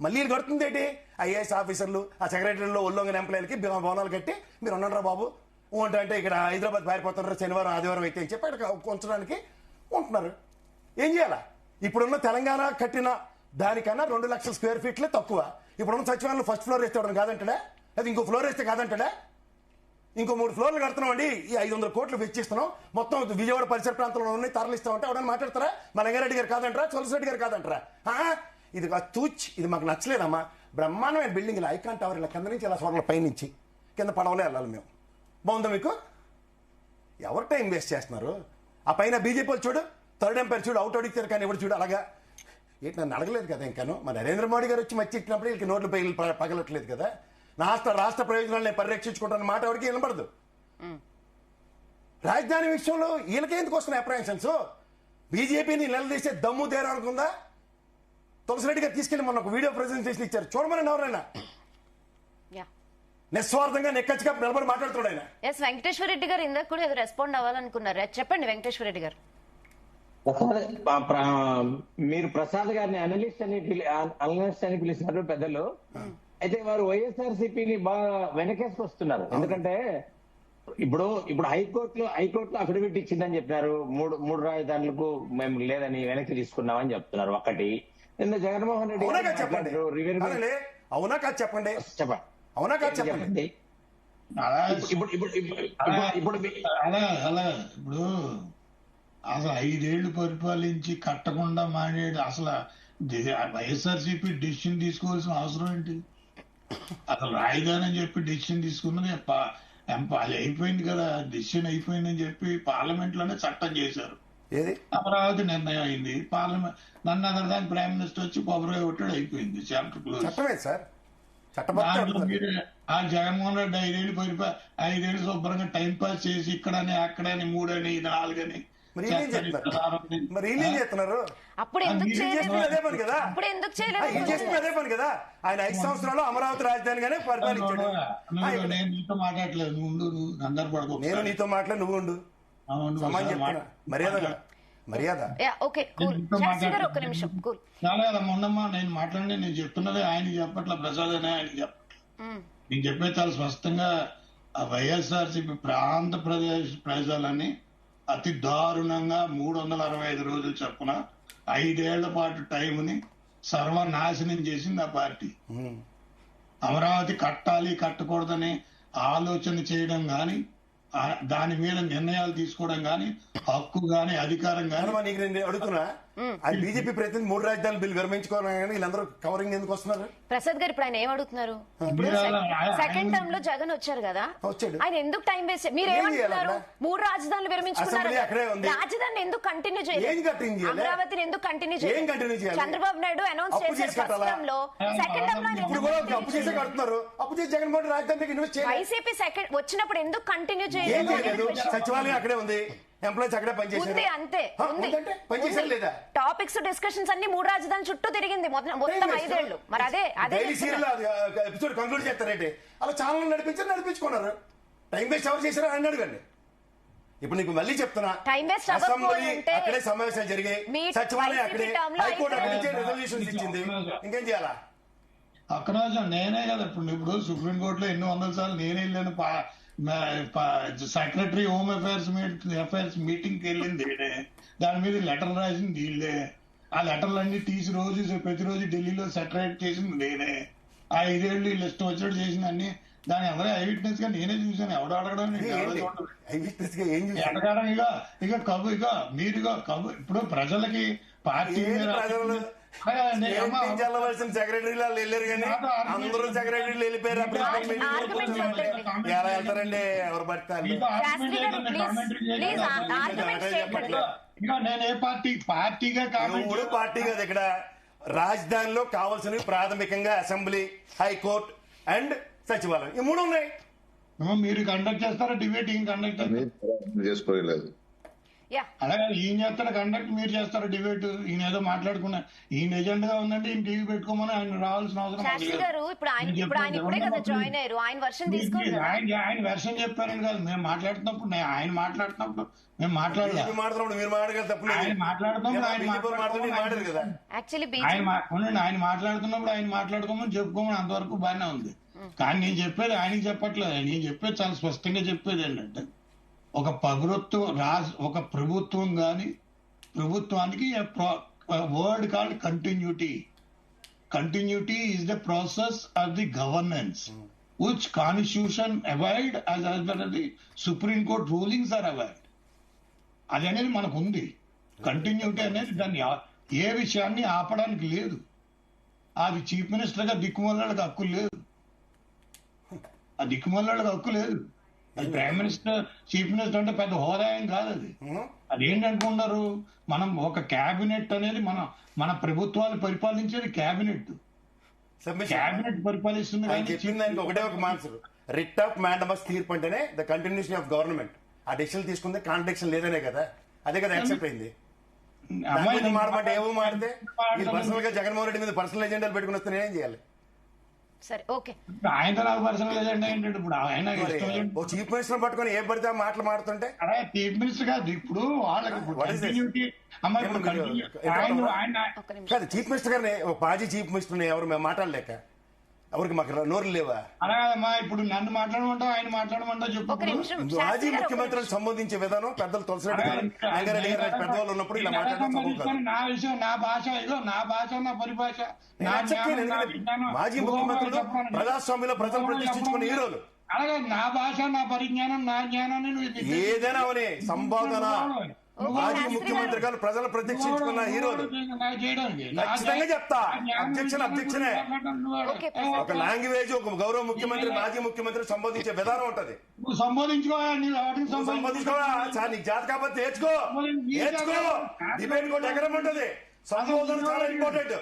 Speaker 6: మళ్ళీ వీళ్ళు కడుతుంది ఏంటి? ఐఏఎస్ ఆఫీసర్లు, ఆ సెక్రటరీలో ఉల్లంఘన ఎంప్లాయీలకి భవనాలు కట్టి మీరు ఉన్నారా బాబు అంటే ఇక్కడ హైదరాబాద్ పారిపోతున్నారు శనివారం ఆదివారం అయితే అని చెప్పి అక్కడ ఉంచడానికి ఉంటున్నారు. ఏం చేయాలా? ఇప్పుడున్న తెలంగాణ కట్టిన దానికన్నా 2 లక్షల స్క్వేర్ ఫీట్లే తక్కువ. ఇప్పుడున్న సచివాలయంలో ఫస్ట్ ఫ్లోర్ వేస్తే ఎవరైనా కాదంటాడా? లేదా ఇంకో ఫ్లోర్ వేస్తే కాదంటాడా? ఇంకో 3 ఫ్లోర్లు కడుతున్నాం అండి, ఈ 500 కోట్లు వెచ్చిస్తున్నాం, మొత్తం విజయవాడ పరిసర ప్రాంతంలో ఉన్నాయి తరలిస్తామంటే ఎవరైనా మాట్లాడతారా? మా లింగారెడ్డి గారు కాదంటారా? తులసిరెడ్డి గారు కాదంటారా? ఇది తూచ్, ఇది మాకు నచ్చలేదమ్మా. బ్రహ్మాండమైన బిల్డింగ్ ఇలా ఐకాన్ టవర్ ఇలా కింద నుంచి ఇలా సోర్ల పైనుంచి కింద పడవలే వెళ్ళాలి మేము. బాగుందా మీకు? ఎవరు టైం వేస్ట్ చేస్తున్నారు? ఆ పైన బీజేపీ వాళ్ళు చూడు, థర్డ్ ఎంపైర్ చూడు, అవుట్ అడిగితే కానీ ఎవరు చూడు అలాగా. ఏంటి నన్ను అడగలేదు కదా ఇంకాను. మరి నరేంద్ర మోడీ గారు వచ్చి మచ్చి ఇచ్చినప్పుడు వీళ్ళకి నోట్లు పగలట్లేదు కదా. రాష్ట్ర ప్రయోజనాలను పరిరక్షించుకుంటున్న మాట ఎవరికి వినపడదు. రాజధాని విషయంలో వీళ్ళకి ఎందుకు వస్తున్నాయి అప్రహెన్షన్స్? బీజేపీని నిలదీసే దమ్ము తేరా అనుకుందా? తులసిరెడ్డి గారు తీసుకెళ్లి మొన్న ఒక వీడియో ప్రెజెంటేషన్ ఇచ్చారు, చూడమని ఎవరైనా నిస్వార్థంగా నెక్కచ్చిగా నిలబడి మాట్లాడుతున్నాడు ఆయన.
Speaker 1: వెంకటేశ్వర రెడ్డి గారు ఇందాక కూడా ఏదో రెస్పాండ్ అవ్వాలనుకున్నారు, చెప్పండి వెంకటేశ్వర రెడ్డి గారు.
Speaker 3: మీరు ప్రసాద్ గారిని అనలిస్ట్ అని పిలిచినారు పెద్దలు. అయితే వారు వైఎస్ఆర్సీపీని బాగా వెనకేసుకొస్తున్నారు. ఎందుకంటే ఇప్పుడు హైకోర్టులో అఫిడవిట్ ఇచ్చిందని చెప్పినారు, మూడు రాజధానులకు మేము లేదని వెనక్కి తీసుకున్నామని చెప్తున్నారు. ఒకటి నిన్న జగన్మోహన్ రెడ్డి
Speaker 6: అవునా కాదు చెప్పండి.
Speaker 5: ఇప్పుడు అసలు 5 ఏళ్లు పరిపాలించి కట్టకుండా మానేడు. అసలు వైఎస్ఆర్సీపీ డిసిషన్ తీసుకోవాల్సిన అవసరం ఏంటి? అసలు రాజధాని అని చెప్పి డిసిషన్ తీసుకున్నది అది అయిపోయింది కదా, డిసిషన్ అయిపోయిందని చెప్పి పార్లమెంట్ లోనే చట్టం చేశారు. అమరావతి నిర్ణయం అయింది, పార్లమెంట్ నన్ను అదర్ ప్రైమ్ మినిస్టర్ వచ్చి కొబ్బరిగా కొట్టాడు, అయిపోయింది, చాప్టర్ క్లోజ్. ఆ జగన్మోహన్ రెడ్డి 5 ఏళ్లు 5 ఏళ్లు శుభ్రంగా టైం పాస్ చేసి ఇక్కడని అక్కడని 3 అని 4 అని
Speaker 1: అప్పుడు ఎందుకు చేయలేదు?
Speaker 6: ఆయన 5 సంవత్సరాలు అమరావతి రాజధానిగానే పరిపాలించాడు.
Speaker 5: నేను నీతో మాట్లాడలేదు, నువ్వు ఉండు, నువ్వు అందరు పడుకో.
Speaker 6: నేను నీతో మాట్లాడి నువ్వు ఉండు, మర్యాద.
Speaker 5: మొన్నమ్మా నేను మాట్లాడి నేను చెప్తున్నది ఆయన చెప్పట్ల, ప్రసాద్ అనే ఆయన నేను చెప్పే చాలా స్పష్టంగా వైఎస్ఆర్సీపీ ప్రాంత ప్రజలని అతి దారుణంగా 365 రోజులు చొప్పున 5 ఏళ్ల పాటు టైంని సర్వనాశనం చేసింది ఆ పార్టీ. అమరావతి కట్టాలి కట్టకూడదని ఆలోచన చేయడం గాని, దాని మీద నిర్ణయాలు తీసుకోవడం గాని, హక్కు గాని, అధికారం గాని.
Speaker 6: నేను అడుగుతున్నా, బీజేపీ ప్రతినిధి 3 రాజధానుల బిల్లు విరమించుకోవాలని కానీ వీళ్ళందరూ కవరింగ్ ఎందుకు వస్తున్నారు?
Speaker 1: ప్రసాద్ గారు ఇప్పుడు ఆయన ఏమడుగుతున్నారు? సెకండ్ టర్మ్ లో జగన్ వచ్చారు కదా, ఆయన ఎందుకు టైం వేస్ట్? మీరు ఏమంటున్నారు? 3 రాజధానులు విరమించుకున్నారు, రాజధానిని ఎందుకు కంటిన్యూ చేయలేదు? అమరావతిని ఎందుకు కంటిన్యూ చేయలేదు? చంద్రబాబు నాయుడు అనౌన్స్ చేశారు ఫస్ట్ టర్మ్ లో, సెకండ్ టర్మ్ లో
Speaker 6: అప్పు చేసే కడుతున్నారు. అప్పు చేసి జగన్మోహన్ రాజధానికి ఇన్వెస్ట్ చేయాలి.
Speaker 1: వైసీపీ సెకండ్ వచ్చినప్పుడు ఎందుకు కంటిన్యూ చేయలేదు?
Speaker 6: సచివాలయం అక్కడే ఉంది, ఎంప్లాయీస్ అక్కడే పనిచేశారు,
Speaker 1: అంతే.
Speaker 6: పనిచేశారు లేదా?
Speaker 1: టాపిక్స్ డిస్కషన్స్ అన్ని 3 రాజధానుల చుట్టూ తిరిగింది మొత్తం 5 ఏళ్లు. మరి అదే
Speaker 6: ఎపిసోడ్ కంక్లూడ్ చేస్తారంటే అలా ఛానల్ నడిపించుకున్నారు. టైం వేస్ట్ ఎవరు చేశారో అని అడగండి. ఇప్పుడు నీకు మళ్ళీ చెప్తున్నా, అసెంబ్లీ అక్కడే సమావేశాలు జరిగాయి, సచివాలయం అక్కడే, హైకోర్టు అక్కడి రెజల్యూషన్స్ ఇచ్చింది, ఇంకేం చేయాలా?
Speaker 5: అక్కడ నేనే కదా ఇప్పుడు సుప్రీంకోర్టులో ఎన్నో 100 సార్లు నేనే వెళ్ళాను. సెక్రటరీ హోమ్ అఫైర్స్ మీటింగ్ కి వెళ్ళింది దాని మీద లెటర్ రాసింది వీళ్ళే. ఆ లెటర్లన్నీ తీసి ప్రతిరోజు ఢిల్లీలో సెటరేట్ చేసింది నేనే. ఆ 5 ఏళ్ళు వీళ్ళు ఇష్టం వచ్చినట్టు చేసిన అన్ని దాని ఎవరే ఐ విట్నెస్ గా నేనే చూశాను. ఎవడు అడగడం
Speaker 6: ఏం చూసారు?
Speaker 5: ఎడగడం ఇక కబు ఇక మీరుగా కబు ఇప్పుడు ప్రజలకి పార్టీ
Speaker 6: వెళ్ళవలసిన సెక్రటరీలు వాళ్ళు వెళ్ళారు కానీ అందరూ సెక్రటరీలు వెళ్ళిపోయారు. ఎలా వెళ్తారండి? ఎవరు పడతారు?
Speaker 5: నేను ఏ పార్టీగా
Speaker 6: ఇప్పుడు పార్టీ కాదు. ఇక్కడ రాజధానిలో కావాల్సినవి ప్రాథమికంగా అసెంబ్లీ, హైకోర్టు అండ్ సచివాలయం, ఈ 3 ఉన్నాయి.
Speaker 5: మీరు కండక్ట్ చేస్తారా డిబేట్? ఈయన కండక్ట్
Speaker 7: చేసుకోలేదు.
Speaker 5: అలాగే ఈయన చేస్తారా కండక్ట్, మీరు చేస్తారా డిబేట్? ఈయన ఏదో మాట్లాడుకున్నా ఈయన ఎజెండా గా ఉందంటే ఈయన టీవీ పెట్టుకోమని ఆయన రావాల్సిన అవసరం ఆయన వెర్షన్ చెప్పారని కాదు. మేము మాట్లాడుతున్నప్పుడు ఆయన మాట్లాడుతున్నప్పుడు మేము మాట్లాడలేదు.
Speaker 6: మీరు మాట్లాడుతున్నప్పుడు
Speaker 5: ఆయన మాట్లాడుతున్నప్పుడు ఆయన మాట్లాడుకోమని చెప్పుకోమని అంతవరకు బాగానే ఉంది. కానీ నేను చెప్పేది ఆయనకి చెప్పట్లేదు. నేను చెప్పేది చాలా స్పష్టంగా చెప్పేది ఏంటంటే ఒక ఒక ప్రభుత్వం గాని ప్రభుత్వానికి word called continuity is the process of the governance which constitution avoid as well as the Supreme Court rulings are avoid. అది అనేది మనకు ఉంది. కంటిన్యూటీ అనేది దాన్ని ఏ విషయాన్ని ఆపడానికి లేదు. అది చీఫ్ మినిస్టర్ గా దిక్కుమల్లకి హక్కు లేదు. ఆ దిక్కుమల్లకి హక్కు లేదు. అది ప్రైమ్ మినిస్టర్, చీఫ్ మినిస్టర్ అంటే పెద్ద హోదా ఏం కాదు. అది ఏంటనుకున్నారు? మనం ఒక క్యాబినెట్ అనేది మన ప్రభుత్వాలు పరిపాలించేది క్యాబినెట్ పరిపాలిస్తుంది.
Speaker 6: ఒకటే ఒక మాన్సర్ రిట్ ఆఫ్ మ్యాండమస్ తీర్పు అంటేనే ద కంటిన్యూషన్ ఆఫ్ గవర్నమెంట్. ఆ డెసిషన్ తీసుకుంది కాంట్రడిక్షన్ లేదనే కదా, అదే కదా యాక్సెప్ట్ అయింది. మారమంటే ఏమో మారితే పర్సనల్ గా జగన్మోహన్ రెడ్డి మీద పర్సనల్ ఎజెండాలు పెట్టుకుని వస్తే నేనేం చేయాలి?
Speaker 1: సరే ఓకే,
Speaker 5: ఆయనతో నాకు పర్సనల్ ఎజెండా ఏంటంటే ఇప్పుడు ఆయన
Speaker 6: చీఫ్ మినిస్టర్ పట్టుకుని ఏ పడితే మాటలు మాడుతుంటే
Speaker 5: అదే చీఫ్ మినిస్టర్ కాదు. ఇప్పుడు వాళ్ళకి
Speaker 6: కాదు, చీఫ్ మినిస్టర్ గారిని మాజీ చీఫ్ మినిస్టర్ ఎవరు మేము మాట్లాడలేక ఎవరికి మాకు నోరు లేవా?
Speaker 5: అలాగమ్మా ఇప్పుడు నన్ను మాట్లాడమంటావు, ఆయన మాట్లాడమంటా చెప్పు.
Speaker 6: మాజీ ముఖ్యమంత్రికి సంబంధించే విధానం పెద్దలు తులసిరెడ్డి గారు పెద్దవాళ్ళు ఉన్నప్పుడు ఇలా మాట్లాడడం
Speaker 5: నా విషయం, నా భాష, ఇదో నా భాష, నా పరిభాష.
Speaker 6: మాజీ ముఖ్యమంత్రులు ప్రజాస్వామ్యంలో ప్రజలు ప్రతిష్ఠించుకున్న హీరోలు.
Speaker 5: అలాగే నా భాష, నా పరిజ్ఞానం, నా జ్ఞానాన్ని
Speaker 6: ఏదైనా అవని సంబోధన. మాజీ ముఖ్యమంత్రి గారు ప్రజలు ప్రత్యక్షించుకున్న హీరోలు. ఖచ్చితంగా చెప్తా, అబ్జెక్షనే. ఒక లాంగ్వేజ్, ఒక గౌరవ ముఖ్యమంత్రి, మాజీ ముఖ్యమంత్రి సంబోధించే విధానం ఉంటది. సంబోధించుకోవా సార్, నీకు జాతి కాబట్టి నేర్చుకో. డిబేట్ కూడా ఎకరం ఉంటది. సంబోధన చాలా ఇంపార్టెంట్.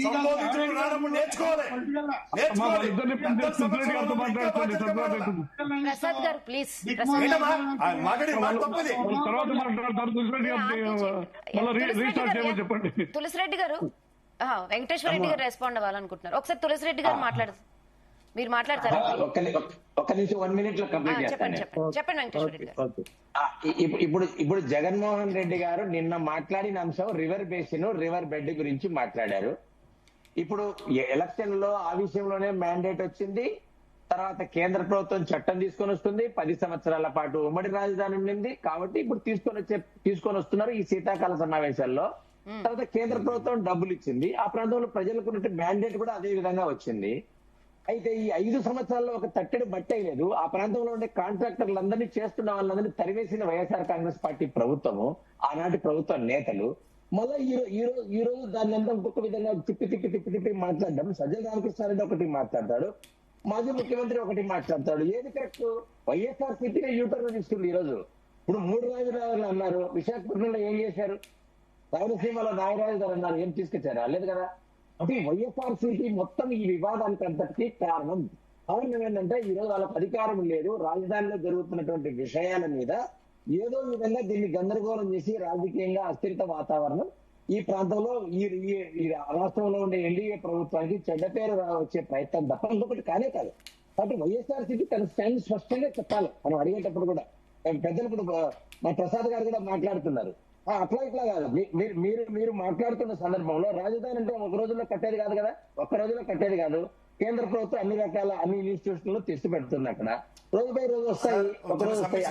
Speaker 6: సంబోధించడం రానప్పుడు నేర్చుకోవాలి.
Speaker 1: ప్రసాద్ గారు ప్లీజ్ తులసిరెడ్డి గారు, వెంకటేశ్వర రెడ్డి గారు రెస్పాండ్ అవ్వాలనుకుంటున్నారు. ఒకసారి తులసిరెడ్డి గారు మాట్లాడతారు. మీరు మాట్లాడతారా?
Speaker 3: ఒక్క నిమిషం, 1 minute లో కంప్లీట్ చేస్తాను.
Speaker 1: చెప్పండి వెంకటేశ్వర రెడ్డి గారు.
Speaker 3: ఇప్పుడు జగన్మోహన్ రెడ్డి గారు నిన్న మాట్లాడిన అంశం రివర్ బేసిన్, రివర్ బెడ్ గురించి మాట్లాడారు. ఇప్పుడు ఎలక్షన్ లో ఆ విషయంలోనే మ్యాండేట్ వచ్చింది. తర్వాత కేంద్ర ప్రభుత్వం చట్టం తీసుకొని వస్తుంది. 10 సంవత్సరాల పాటు ఉమ్మడి రాజధాని ఉండింది కాబట్టి ఇప్పుడు తీసుకొని వస్తున్నారు ఈ శీతాకాల సమావేశాల్లో. తర్వాత కేంద్ర ప్రభుత్వం డబ్బులు ఇచ్చింది. ఆ ప్రాంతంలో ప్రజలకు ఉన్నట్టు మ్యాండేట్ కూడా అదే విధంగా వచ్చింది. అయితే ఈ 5 సంవత్సరాల్లో ఒక తట్టెడు బట్ట లేదు. ఆ ప్రాంతంలో ఉండే కాంట్రాక్టర్లందరినీ, చేస్తున్న వాళ్ళందరినీ తరివేసిన వైఎస్ఆర్ కాంగ్రెస్ పార్టీ ప్రభుత్వము, ఆనాటి ప్రభుత్వ నేతలు. మళ్ళీ ఈ రోజు దాన్ని అంతా ఇంకొక విధంగా తిప్పి మాట్లాడడం. సజ్జల రామకృష్ణారెడ్డి ఒకటి మాట్లాడతాడు, మాజీ ముఖ్యమంత్రి ఒకటి మాట్లాడతాడు. ఏది కరెక్ట్? వైఎస్ఆర్ సిటీగా యూటర్న్ తీసుకుంది. ఈ రోజు ఇప్పుడు 3 రాజధానులు అన్నారు. విశాఖపట్నంలో ఏం చేశారు? రాయలసీమలో నాగరాజు గారు అన్నారు, ఏం తీసుకొచ్చారా? లేదు కదా. అంటే వైఎస్ఆర్సీపీ మొత్తం ఈ వివాదానికి అంతటికీ కారణం ఏంటంటే ఈ రోజు వాళ్ళకి అధికారం లేదు. రాజధానిలో జరుగుతున్నటువంటి విషయాల మీద ఏదో విధంగా దీన్ని గందరగోళం చేసి రాజకీయంగా అస్థిరత వాతావరణం ఈ ప్రాంతంలో ఈ రాష్ట్రంలో ఉండే ఎన్డీఏ ప్రభుత్వానికి చెడ్డ పేరు వచ్చే ప్రయత్నం తప్ప ఇంకొకటి కానే కాదు. కాబట్టి వైఎస్ఆర్సీపీ తన స్టాండ్ స్పష్టంగా చెప్పాలి. మనం అడిగేటప్పుడు కూడా పెద్దలు ఇప్పుడు మా ప్రసాద్ గారు కూడా మాట్లాడుతున్నారు. అట్లా ఇట్లా కాదు. మీరు మాట్లాడుతున్న సందర్భంలో రాజధాని అంటే ఒక రోజుల్లో కట్టేది కాదు కదా, ఒక్క రోజులో కట్టేది కాదు. కేంద్ర ప్రభుత్వం అన్ని రకాల అన్ని ఇన్స్టిట్యూషన్లు తెచ్చి పెడుతుంది. అక్కడ రోజు బై రోజు వస్తాయి, ఒక రోజు వస్తాయి.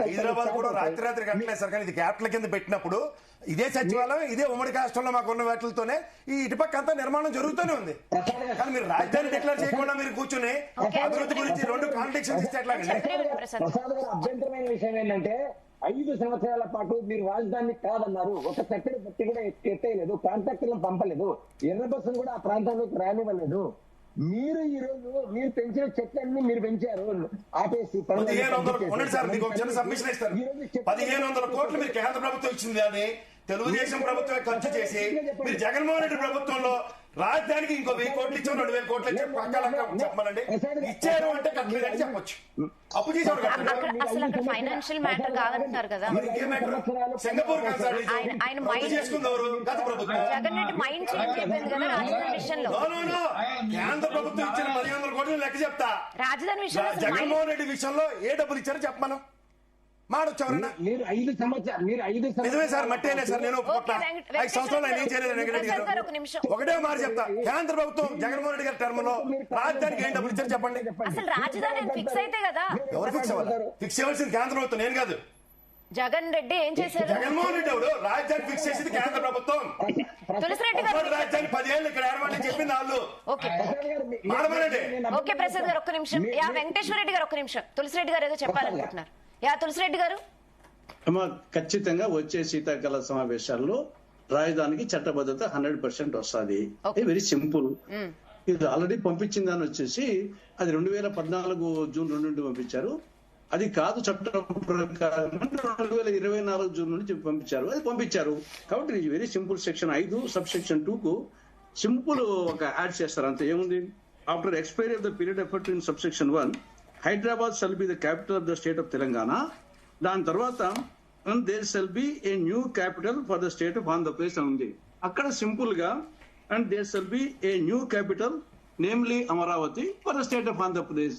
Speaker 6: హైదరాబాద్ కూడా రాత్రి కట్టలేదు సార్, కానీ ఇది క్యాపిటల్ కింద పెట్టినప్పుడు ఇదే సచివాలయం ఇదే ఉమ్మడి రాష్ట్రంలో మాకు ఉన్న వాటితోనే ఈ ఇటుపక్క అంతా నిర్మాణం జరుగుతూనే ఉంది. కానీ మీరు రాజధాని డిక్లేర్ చేయకుండా మీరు కూర్చుని అభివృద్ధి గురించి రెండు కాంట్రడిక్షన్స్ ఇస్తే ఎట్లాగండి?
Speaker 3: ప్రసాద్ గారు, అభ్యంతరమైన విషయం ఏంటంటే 5 సంవత్సరాల పాటు మీరు రాజధాని కాదన్నారు, ఒక చక్కటి బట్టి కూడా ఎట్టేయలేదు, కాంట్రాక్టర్లను పంపలేదు, ఎర్ర బస్సును కూడా ఆ ప్రాంతంలోకి రానివ్వలేదు. మీరు ఈ రోజు మీరు పెంచిన చెట్లన్నీ మీరు పెంచారు, ఆపేసి
Speaker 6: 1500 కోట్లు మీరు కేంద్ర ప్రభుత్వం ఇచ్చింది, అది తెలుగుదేశం ప్రభుత్వమే ఖర్చు చేసి మీరు జగన్మోహన్ రెడ్డి ప్రభుత్వంలో రాజధానికి ఇంకో 1000 కోట్లు ఇచ్చాం, 2000 కోట్లు ఇచ్చాం, చెప్పమనండి. ఇచ్చారు అంటే కట్టలేదని చెప్పొచ్చు. అప్పు చేసేవాడు
Speaker 1: అసలు అక్కడ ఫైనాన్షియల్ మ్యాటర్ కాదంటున్నారు కదా.
Speaker 6: సింగపూర్
Speaker 1: ఆయన మైండ్
Speaker 6: చేసుకుందెవరు? గత ప్రభుత్వం.
Speaker 1: జగన్ రెడ్డి మైండ్ చేంజ్ అయిపోయింది కదా రాజధాని విషయంలో.
Speaker 6: కేంద్ర ప్రభుత్వం ఇచ్చిన 1500 కోట్లు లెక్క చెప్తా.
Speaker 1: రాజధాని విషయంలో
Speaker 6: జగన్మోహన్ రెడ్డి విషయంలో ఏ డబ్బులు ఇచ్చారో చెప్పమను. మాడొచ్చారన్నా
Speaker 3: మీరు 5 సంవత్సరాలు
Speaker 6: నిజమే సార్, మట్టేనే సార్, నేను ఒప్పుకుంటున్నా. 5 సంవత్సరాలు నేను ఏం చేయలేదు. ఒకటే మాట చెప్తా, కేంద్ర ప్రభుత్వం జగన్మోహన్ రెడ్డి గారి టర్మ్ లో రాజధానికి ఏం డబ్బులు ఇచ్చారు చెప్పండి.
Speaker 1: అసలు రాజధాని ఫిక్స్ అయితే కదా.
Speaker 6: ఎవరు ఫిక్స్ అవ్వాలి? ఫిక్స్ చేయాల్సింది కేంద్ర ప్రభుత్వం, నేను కాదు.
Speaker 1: జగన్ రెడ్డి ఏం చేశారు?
Speaker 6: జగన్మోహన్ రెడ్డి ఎవడు? రాజధాని ఫిక్స్ చేసింది కేంద్ర ప్రభుత్వం.
Speaker 1: తులసిరెడ్డి గారు
Speaker 6: రాజధాని 10 ఏళ్ళు ఇక్కడ ఏడమని చెప్పింది వాళ్ళు.
Speaker 1: ఓకే ప్రసాద్ గారు ఒక్క నిమిషం. యా వెంకటేశ్వర రెడ్డి గారు ఒక్క నిమిషం. తులసిరెడ్డి గారు ఏదో చెప్పాలనుకుంటున్నారు. యా తులసిరెడ్డి గారు.
Speaker 2: ఖచ్చితంగా వచ్చే శీతాకాల సమావేశాల్లో రాజధానికి చట్టబద్ధత 100% వస్తుంది. Very simple. ఇది ఆల్రెడీ పంపించిందని వచ్చేసి అది 2014 జూన్ 2 నుండి పంపించారు. అది కాదు చట్టం ప్రకారం 2024 జూన్ నుండి పంపించారు. అది పంపించారు కాబట్టి very simple. Section 5 sub section 2 కు సింపుల్ ఒక యాడ్ చేస్తారు, అంతే. ఏముంది? After expiry of the period referred in sub section 1 Hyderabad shall be the capital of the state of Telangana. దాని తర్వాత there shall be a new capital for the state of Andhra Pradesh అని ఉంది. అక్కడ సింపుల్ గా and there shall be a new capital namely Amaravati for the state of Andhra Pradesh.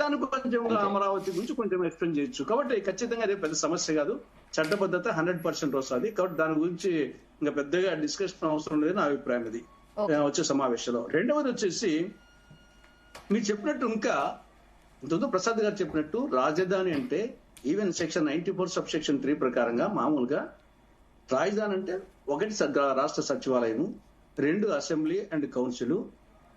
Speaker 2: దాని కొంచెం అమరావతి గురించి కొంచెం ఎక్స్ప్లెయిన్ చేయొచ్చు. కాబట్టి ఖచ్చితంగా అదే పెద్ద సమస్య కాదు, చట్టబద్ధత 100% వస్తుంది. కాబట్టి దాని గురించి ఇంకా పెద్దగా డిస్కషన్ అవసరం లేదని నా అభిప్రాయం. ఇది వచ్చే సమావేశంలో. రెండవది వచ్చేసి మీరు చెప్పినట్టు, ఇంకా ఇంతకుముందు ప్రసాద్ గారు చెప్పినట్టు, రాజధాని అంటే ఈవెన్ సెక్షన్ 94 సబ్ సెక్షన్ 3 ప్రకారంగా మామూలుగా రాజధాని అంటే 1 రాష్ట్ర సచివాలయము, 2 అసెంబ్లీ అండ్ కౌన్సిల్,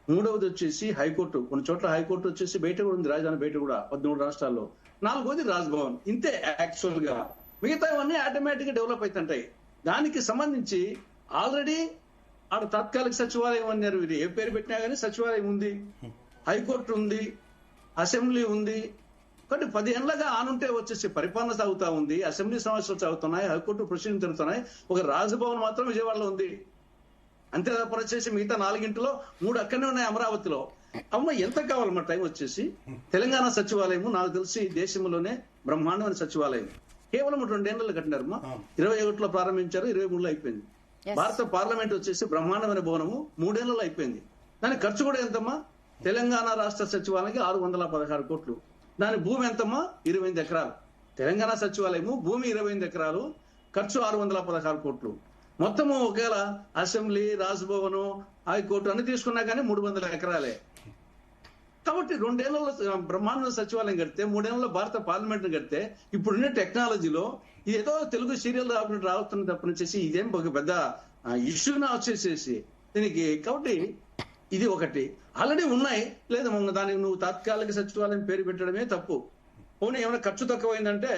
Speaker 2: 3వది వచ్చేసి హైకోర్టు. కొన్ని చోట్ల హైకోర్టు వచ్చేసి బయట కూడా ఉంది, రాజధాని బయట కూడా 13 రాష్ట్రాల్లో. 4వది రాజ్భవన్. ఇంతే యాక్చువల్ గా. మిగతావన్నీ ఆటోమేటిక్ గా డెవలప్ అవుతుంటాయి. దానికి సంబంధించి ఆల్రెడీ ఆడ తాత్కాలిక సచివాలయం అన్నారు. వీరు ఏ పేరు పెట్టినా కానీ సచివాలయం ఉంది, హైకోర్టు ఉంది, అసెంబ్లీ ఉంది. కాబట్టి 10 ఏళ్లగా ఆనుంటే వచ్చేసి పరిపాలన సాగుతా ఉంది, అసెంబ్లీ సమావేశాలు సాగుతున్నాయి, హైకోర్టు ప్రొసీడింగ్ జరుగుతున్నాయి. ఒక రాజభవన్ మాత్రం విజయవాడలో ఉంది. అంతే తప్ప వచ్చేసి మిగతా 4 3 అక్కడనే ఉన్నాయి అమరావతిలో. అమ్మ ఎంత కావాలన్నమాట టైం వచ్చేసి. తెలంగాణ సచివాలయం నాకు తెలిసి దేశంలోనే బ్రహ్మాండమైన సచివాలయం. కేవలం 2 ఏళ్లలో కట్టినారమ్మా. 21లో ప్రారంభించారు, 23లో అయిపోయింది. భారత పార్లమెంట్ వచ్చేసి బ్రహ్మాండమైన భవనము 3 ఏళ్లలో అయిపోయింది. దాని ఖర్చు కూడా ఎంతమ్మా? తెలంగాణ రాష్ట్ర సచివాలయానికి 616 కోట్లు. దాని భూమి ఎంతమ్మా? 28 ఎకరాలు. తెలంగాణ సచివాలయము భూమి 28 ఎకరాలు, ఖర్చు 616 కోట్లు. మొత్తము ఒకవేళ అసెంబ్లీ, రాజ్భవన్, హైకోర్టు అన్ని తీసుకున్నా కానీ 300 ఎకరాలే. కాబట్టి 2 ఏళ్లలో బ్రహ్మాండ సచివాలయం కడితే, 3 ఏళ్లలో భారత పార్లమెంట్ కడితే, ఇప్పుడున్న టెక్నాలజీలో ఏదో తెలుగు సీరియల్ రావుతున్న తప్పనిచ్చేసి ఇదేం ఒక పెద్ద ఇష్యూనా వచ్చేసేసి దీనికి. కాబట్టి ఇది ఒకటి. ఆల్రెడీ ఉన్నాయి, లేదా దానికి నువ్వు తాత్కాలిక సచివాలయం పేరు పెట్టడమే తప్పు. పోనీ ఏమైనా ఖర్చు తక్కువైందంటే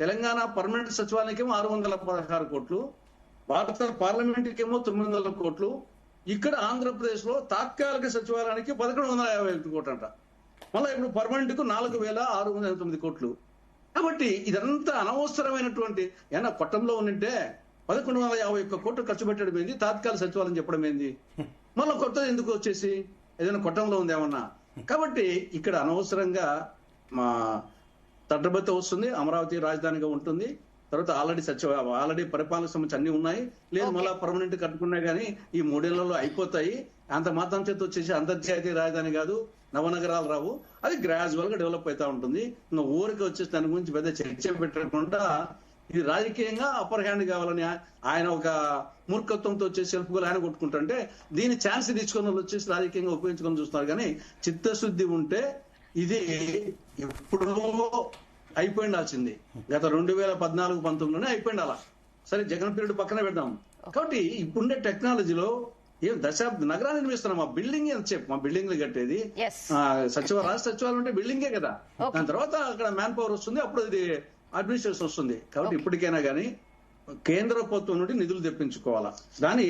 Speaker 2: తెలంగాణ పర్మనెంట్ సచివాలయానికేమో 616 కోట్లు, భారత పార్లమెంట్కి ఏమో 900 కోట్లు, ఇక్కడ ఆంధ్రప్రదేశ్ లో తాత్కాలిక సచివాలయానికి 1151 కోట్లు అంట. మళ్ళీ ఇప్పుడు పర్మనెంట్ కు 4609 కోట్లు. కాబట్టి ఇదంతా అనవసరమైనటువంటి. ఏమన్నా కొట్టంలో ఉన్నట్టే 1151 కోట్లు ఖర్చు పెట్టడం ఏంది, తాత్కాలిక సచివాలయం చెప్పడం ఏంది? మళ్ళీ కొత్తది ఎందుకు వచ్చేసి? ఏదైనా కొట్టంలో ఉంది ఏమన్నా? కాబట్టి ఇక్కడ అనవసరంగా మా తడ్డబత్త వస్తుంది. అమరావతి రాజధానిగా ఉంటుంది. తర్వాత ఆల్రెడీ పరిపాలనకు సంబంధించి అన్ని ఉన్నాయి. లేదు మళ్ళా పర్మనెంట్ కట్టుకున్నా గానీ ఈ 3 ఏళ్లలో అయిపోతాయి. అంత మాత్రం చేత వచ్చేసి అంతర్జాతీయ రాజధాని కాదు, నవనగరాలు రావు. అది గ్రాడ్యువల్ గా డెవలప్ అవుతా ఉంటుంది. ఇంకా ఊరికి వచ్చేసి దాని గురించి పెద్ద చర్చ పెట్టకుండా ఇది రాజకీయంగా అప్పర్ హ్యాండ్ కావాలని ఆయన ఒక మూర్ఖత్వంతో వచ్చే సెల్ఫ్ గోల్ ఆయన కొట్టుకుంటుంటే దీన్ని ఛాన్స్ తీసుకున్న వాళ్ళు వచ్చేసి రాజకీయంగా ఉపయోగించుకొని చూస్తున్నారు. కానీ చిత్తశుద్ధి ఉంటే ఇది ఇప్పుడు అయిపోయిండాల్సింది. గత 2014-19లోనే అయిపోయిండాలా. సరే జగన్ పీరియడ్ పక్కన పెడదాం. కాబట్టి ఇప్పుడుండే టెక్నాలజీలో ఏం దశాబ్ద నగరాన్ని నిర్మిస్తున్నాం. మా బిల్డింగ్ ఎంత చెప్పు, మా బిల్డింగ్లు కట్టేది రాష్ట్ర సచివాలయం అంటే బిల్డింగే కదా. దాని తర్వాత అక్కడ మ్యాన్ పవర్ వస్తుంది, అప్పుడు ఇది అడ్మినిస్ట్రేషన్ వస్తుంది. కాబట్టి ఇప్పటికైనా కానీ కేంద్ర ప్రభుత్వం నుండి నిధులు తెప్పించుకోవాలా. దాని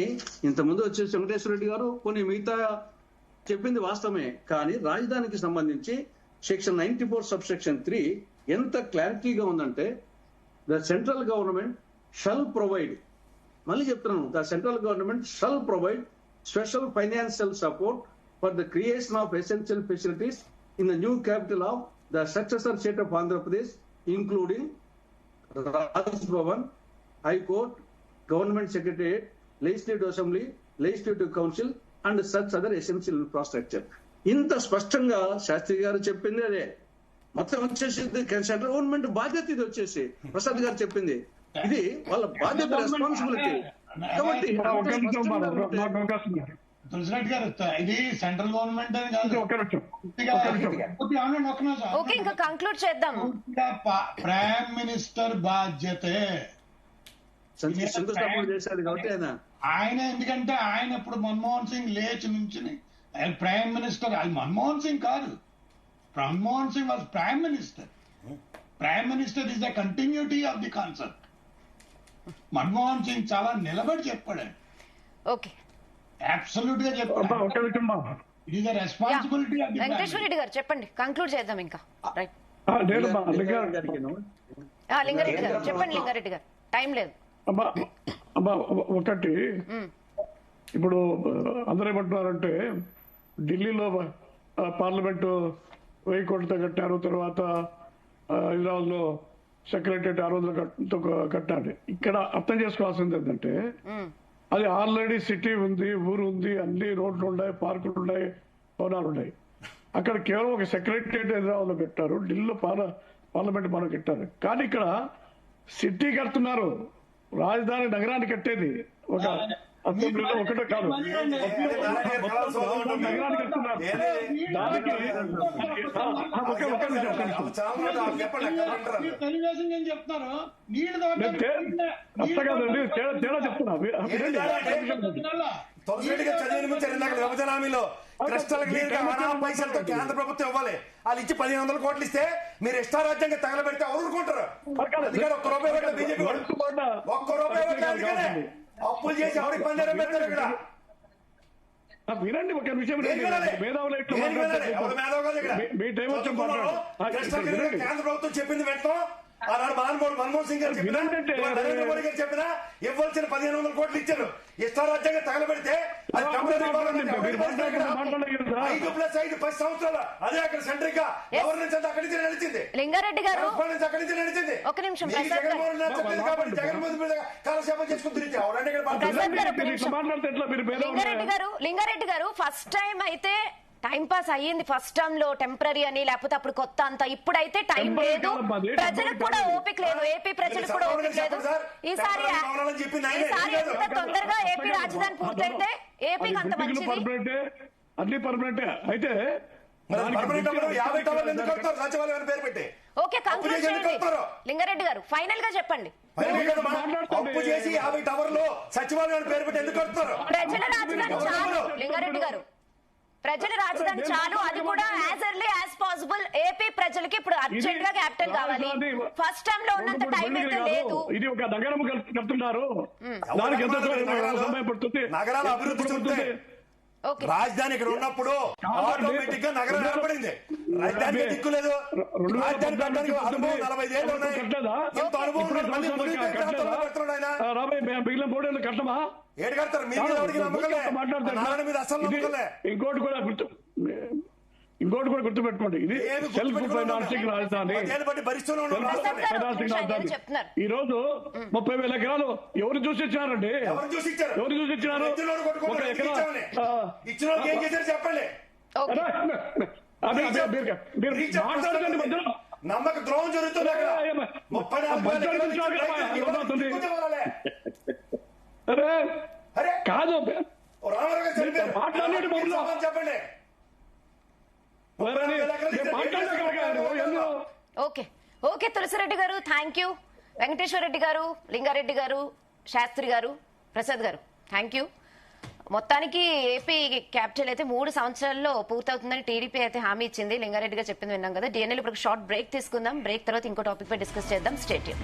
Speaker 2: ఇంతకుముందు వచ్చేసి వెంకటేశ్వర రెడ్డి గారు కొన్ని మిగతా చెప్పింది వాస్తవమే. కానీ రాజధానికి సంబంధించి సెక్షన్ 94 సబ్సెక్షన్ 3 ఎంత క్లారిటీగా ఉందంటే the central government shall provide, మళ్ళీ చెప్తున్నాను, the central government shall provide special financial support for the creation of essential facilities in the new capital of the successor state of Andhra Pradesh including Raj Bhavan, high court, government secretariat, legislative assembly, legislative council and such other essential infrastructure. ఇంత స్పష్టంగా శాస్త్రి గారు చెప్పింది అదే. మొత్తం వచ్చేసి central government బాధ్యత ఇది. వచ్చేసి ప్రసాద్ గారు చెప్పింది ఇది వాళ్ళ బాధ్యత, రెస్పాన్సిబిలిటీ. కాబట్టి
Speaker 5: ప్రెసిడెంట్ గారు ఇది సెంట్రల్ గవర్నమెంట్ అని కాదు.
Speaker 1: ఓకే, ఇంకా కంక్లూడ్ చేద్దాం.
Speaker 5: ప్రైమ్ మినిస్టర్ బాధ్యతే
Speaker 2: శంకుస్థాపన చేశారు కాబట్టి
Speaker 5: ఆయన. ఎందుకంటే ఆయన ఇప్పుడు మన్మోహన్ సింగ్ లేచి నుంచి ఆయన ప్రైమ్ మినిస్టర్. అది మన్మోహన్ సింగ్ కాదు, Manmohan Singh was prime minister. Prime minister is the continuity of the concept. Manmohan Singh చాలా నిలబడి చెప్పాడు.
Speaker 1: ఓకే,
Speaker 5: అబ్సల్యూట్ గా చెప్పాడు. It is the responsibility of the
Speaker 1: Venkateswara Reddy గారు చెప్పండి, కంక్లూడ్ చేద్దాం ఇంకా. రైట్, లింగారెడ్డి గారు చెప్పండి. లింగారెడ్డి గారు, టైం లేదు.
Speaker 4: ఒకటి, ఇప్పుడు అందరూ ఏమంటున్నారంటే ఢిల్లీలో పార్లమెంటు 1000 కోట్లతో కట్టారు, తర్వాత హైదరాబాద్ లో సెక్రటరియట్ 600 కట్టాలి. ఇక్కడ అర్థం చేసుకోవాల్సింది ఏంటంటే అది ఆల్రెడీ సిటీ ఉంది, ఊరు ఉంది, అన్ని రోడ్లు ఉన్నాయి, పార్కులు ఉన్నాయి, భవనాలు ఉన్నాయి. అక్కడ కేవలం ఒక సెక్రటరియట్ హైదరాబాద్ లో పెట్టారు, ఢిల్లీలో పార్లమెంట్ మనం కట్టారు. కానీ ఇక్కడ సిటీ కడుతున్నారు, రాజధాని నగరాన్ని కట్టేది ఒక అసెంబ్లీలో ఒకటే కాదు, నగరాన్ని కడుతున్నారు. దానికి అర్థం కాదండి, తేడా చెప్తున్నా.
Speaker 6: విభజన హామీలో క్రిస్టల్ క్లియర్ గా పైసలతో కేంద్ర ప్రభుత్వం ఇవ్వాలి. వాళ్ళు ఇచ్చి 1500 కోట్లు ఇస్తే మీరు ఇష్టారాజ్యంగా తగలబెడితే ఎవరుకుంటారు? ఒక్క రూపాయి పెట్ట బీజేపీ ఒక్క రూపాయి పెట్టే అప్పులు చేసి ఎవరికి పంజారా పెడతారు ఇక్కడ?
Speaker 4: వినండి ఒక విషయం, మీ టైం వచ్చి
Speaker 6: కేంద్ర ప్రభుత్వం చెప్పింది వెంటనే ఆనాడు మన్మోహన్ సింగ్ గారు నరేంద్ర మోడీ గారు చెప్పినా ఇవ్వాల్సిన 1500 కోట్లు ఇచ్చారు. ఇష్టారాజ్యంగా తగలబెడితే అది 5+5 10 సంవత్సరాలు అదే అక్కడ సెంట్రిక్ గా గవర్నెన్స్ అంతా అక్కడి నుంచి నడిచింది.
Speaker 1: లింగారెడ్డి గారు
Speaker 6: అక్కడి నుంచి నడిచింది.
Speaker 1: ఒక నిమిషం,
Speaker 6: జగన్మోహన్ రెడ్డి చెప్పింది కాబట్టి జగన్మోహన్ మీద కాలక్షేపం చేసుకుని తిరిగి
Speaker 1: లింగారెడ్డి గారు ఫస్ట్ టైం అయితే టైం పాస్ అయ్యింది. ఫస్ట్ టర్మ్ లో టెంపరీ అని, లేకపోతే అప్పుడు కొత్త అంతా. ఇప్పుడైతే టైం లేదు, ప్రజలకు కూడా ఓపిక లేదు, ఏపీ ప్రజలకు కూడా ఓపిక లేదు. ఈసారి ఎంత తొందరగా ఏపీ రాజధాని పూర్తయితే ఏపీకి అంత మంచిది.
Speaker 4: అన్ని పర్మనెంట్ అయితే
Speaker 1: ఓకే, కంక్లూడ్ చేయండి లింగారెడ్డి గారు. ఫైనల్ గా చెప్పండి.
Speaker 6: అప్పు చేసి 50 టవర్లు సచివాలయం పేరు పెట్టి ఎందుకు కడుతున్నారు?
Speaker 1: ప్రజల రాజధాని చాలు లింగారెడ్డి గారు, ప్రజల రాజధాని చాలు. అది కూడా as early as possible. AP ప్రజలకి ఇప్పుడు అర్జెంట్ గా క్యాపిటల్ కావాలి. ఫస్ట్ టైం లో ఉన్నంత టైం అయితే లేదు.
Speaker 4: ఇది ఒక నగరం కడుతున్నారు, దానికి ఎంత సమయం పడుతుంది?
Speaker 6: నగరాల అభివృద్ధి చూస్తే రాజధాని ఇక్కడ ఉన్నప్పుడు ఆటోమేటిక్ గా నగరం ఏర్పడింది. రాజధానికి దిక్కు లేదు. రాజధాని కట్టడానికి అనుభవం 45 ఏళ్ళు ఉన్నాయి. ఇంత అనుభవం
Speaker 4: మిగిలిన 3 ఏళ్ళు కట్టమా?
Speaker 6: ఏడు కడతారు. మీద అసలు
Speaker 4: ఇంకోటి కూడా గుర్తుపెట్టుకోండి, ఇది సెల్ఫ్ ఫైనాన్సింగ్ రాజధాని. ఈ రోజు 30,000 ఎకరాలు ఎవరు చూసి ఇచ్చినారండి? ఎవరు చూసి ఇచ్చినారు? ఒక ఎకరా
Speaker 6: చెప్పండి.
Speaker 4: మీరు మాట్లాడకండి మధ్యలో.
Speaker 6: నమ్మక ద్రోహం జరుగుతుంది అక్కడ. 34 అరే
Speaker 4: కాదు
Speaker 6: రామారావు గారు చనిపోయారు.
Speaker 4: మాట్లాడండి బాబులో.
Speaker 6: చెప్పండి.
Speaker 1: ఓకే తులసిరెడ్డి గారు, థ్యాంక్ యూ. వెంకటేశ్వర రెడ్డి గారు, లింగారెడ్డి గారు, శాస్త్రి గారు, ప్రసాద్ గారు, థ్యాంక్ యూ. మొత్తానికి ఏపీ క్యాపిటల్ అయితే 3 సంవత్సరాల్లో పూర్తవుతుందని టీడీపీ అయితే హామీ ఇచ్చింది. లింగారెడ్డి గారు చెప్పింది విన్నాం కదా. డిఎన్ఎల్ ఇప్పుడు షార్ట్ బ్రేక్ తీసుకుందాం. బ్రేక్ తర్వాత ఇంకో టాపిక్ పై డిస్కస్ చేద్దాం. Stay tune.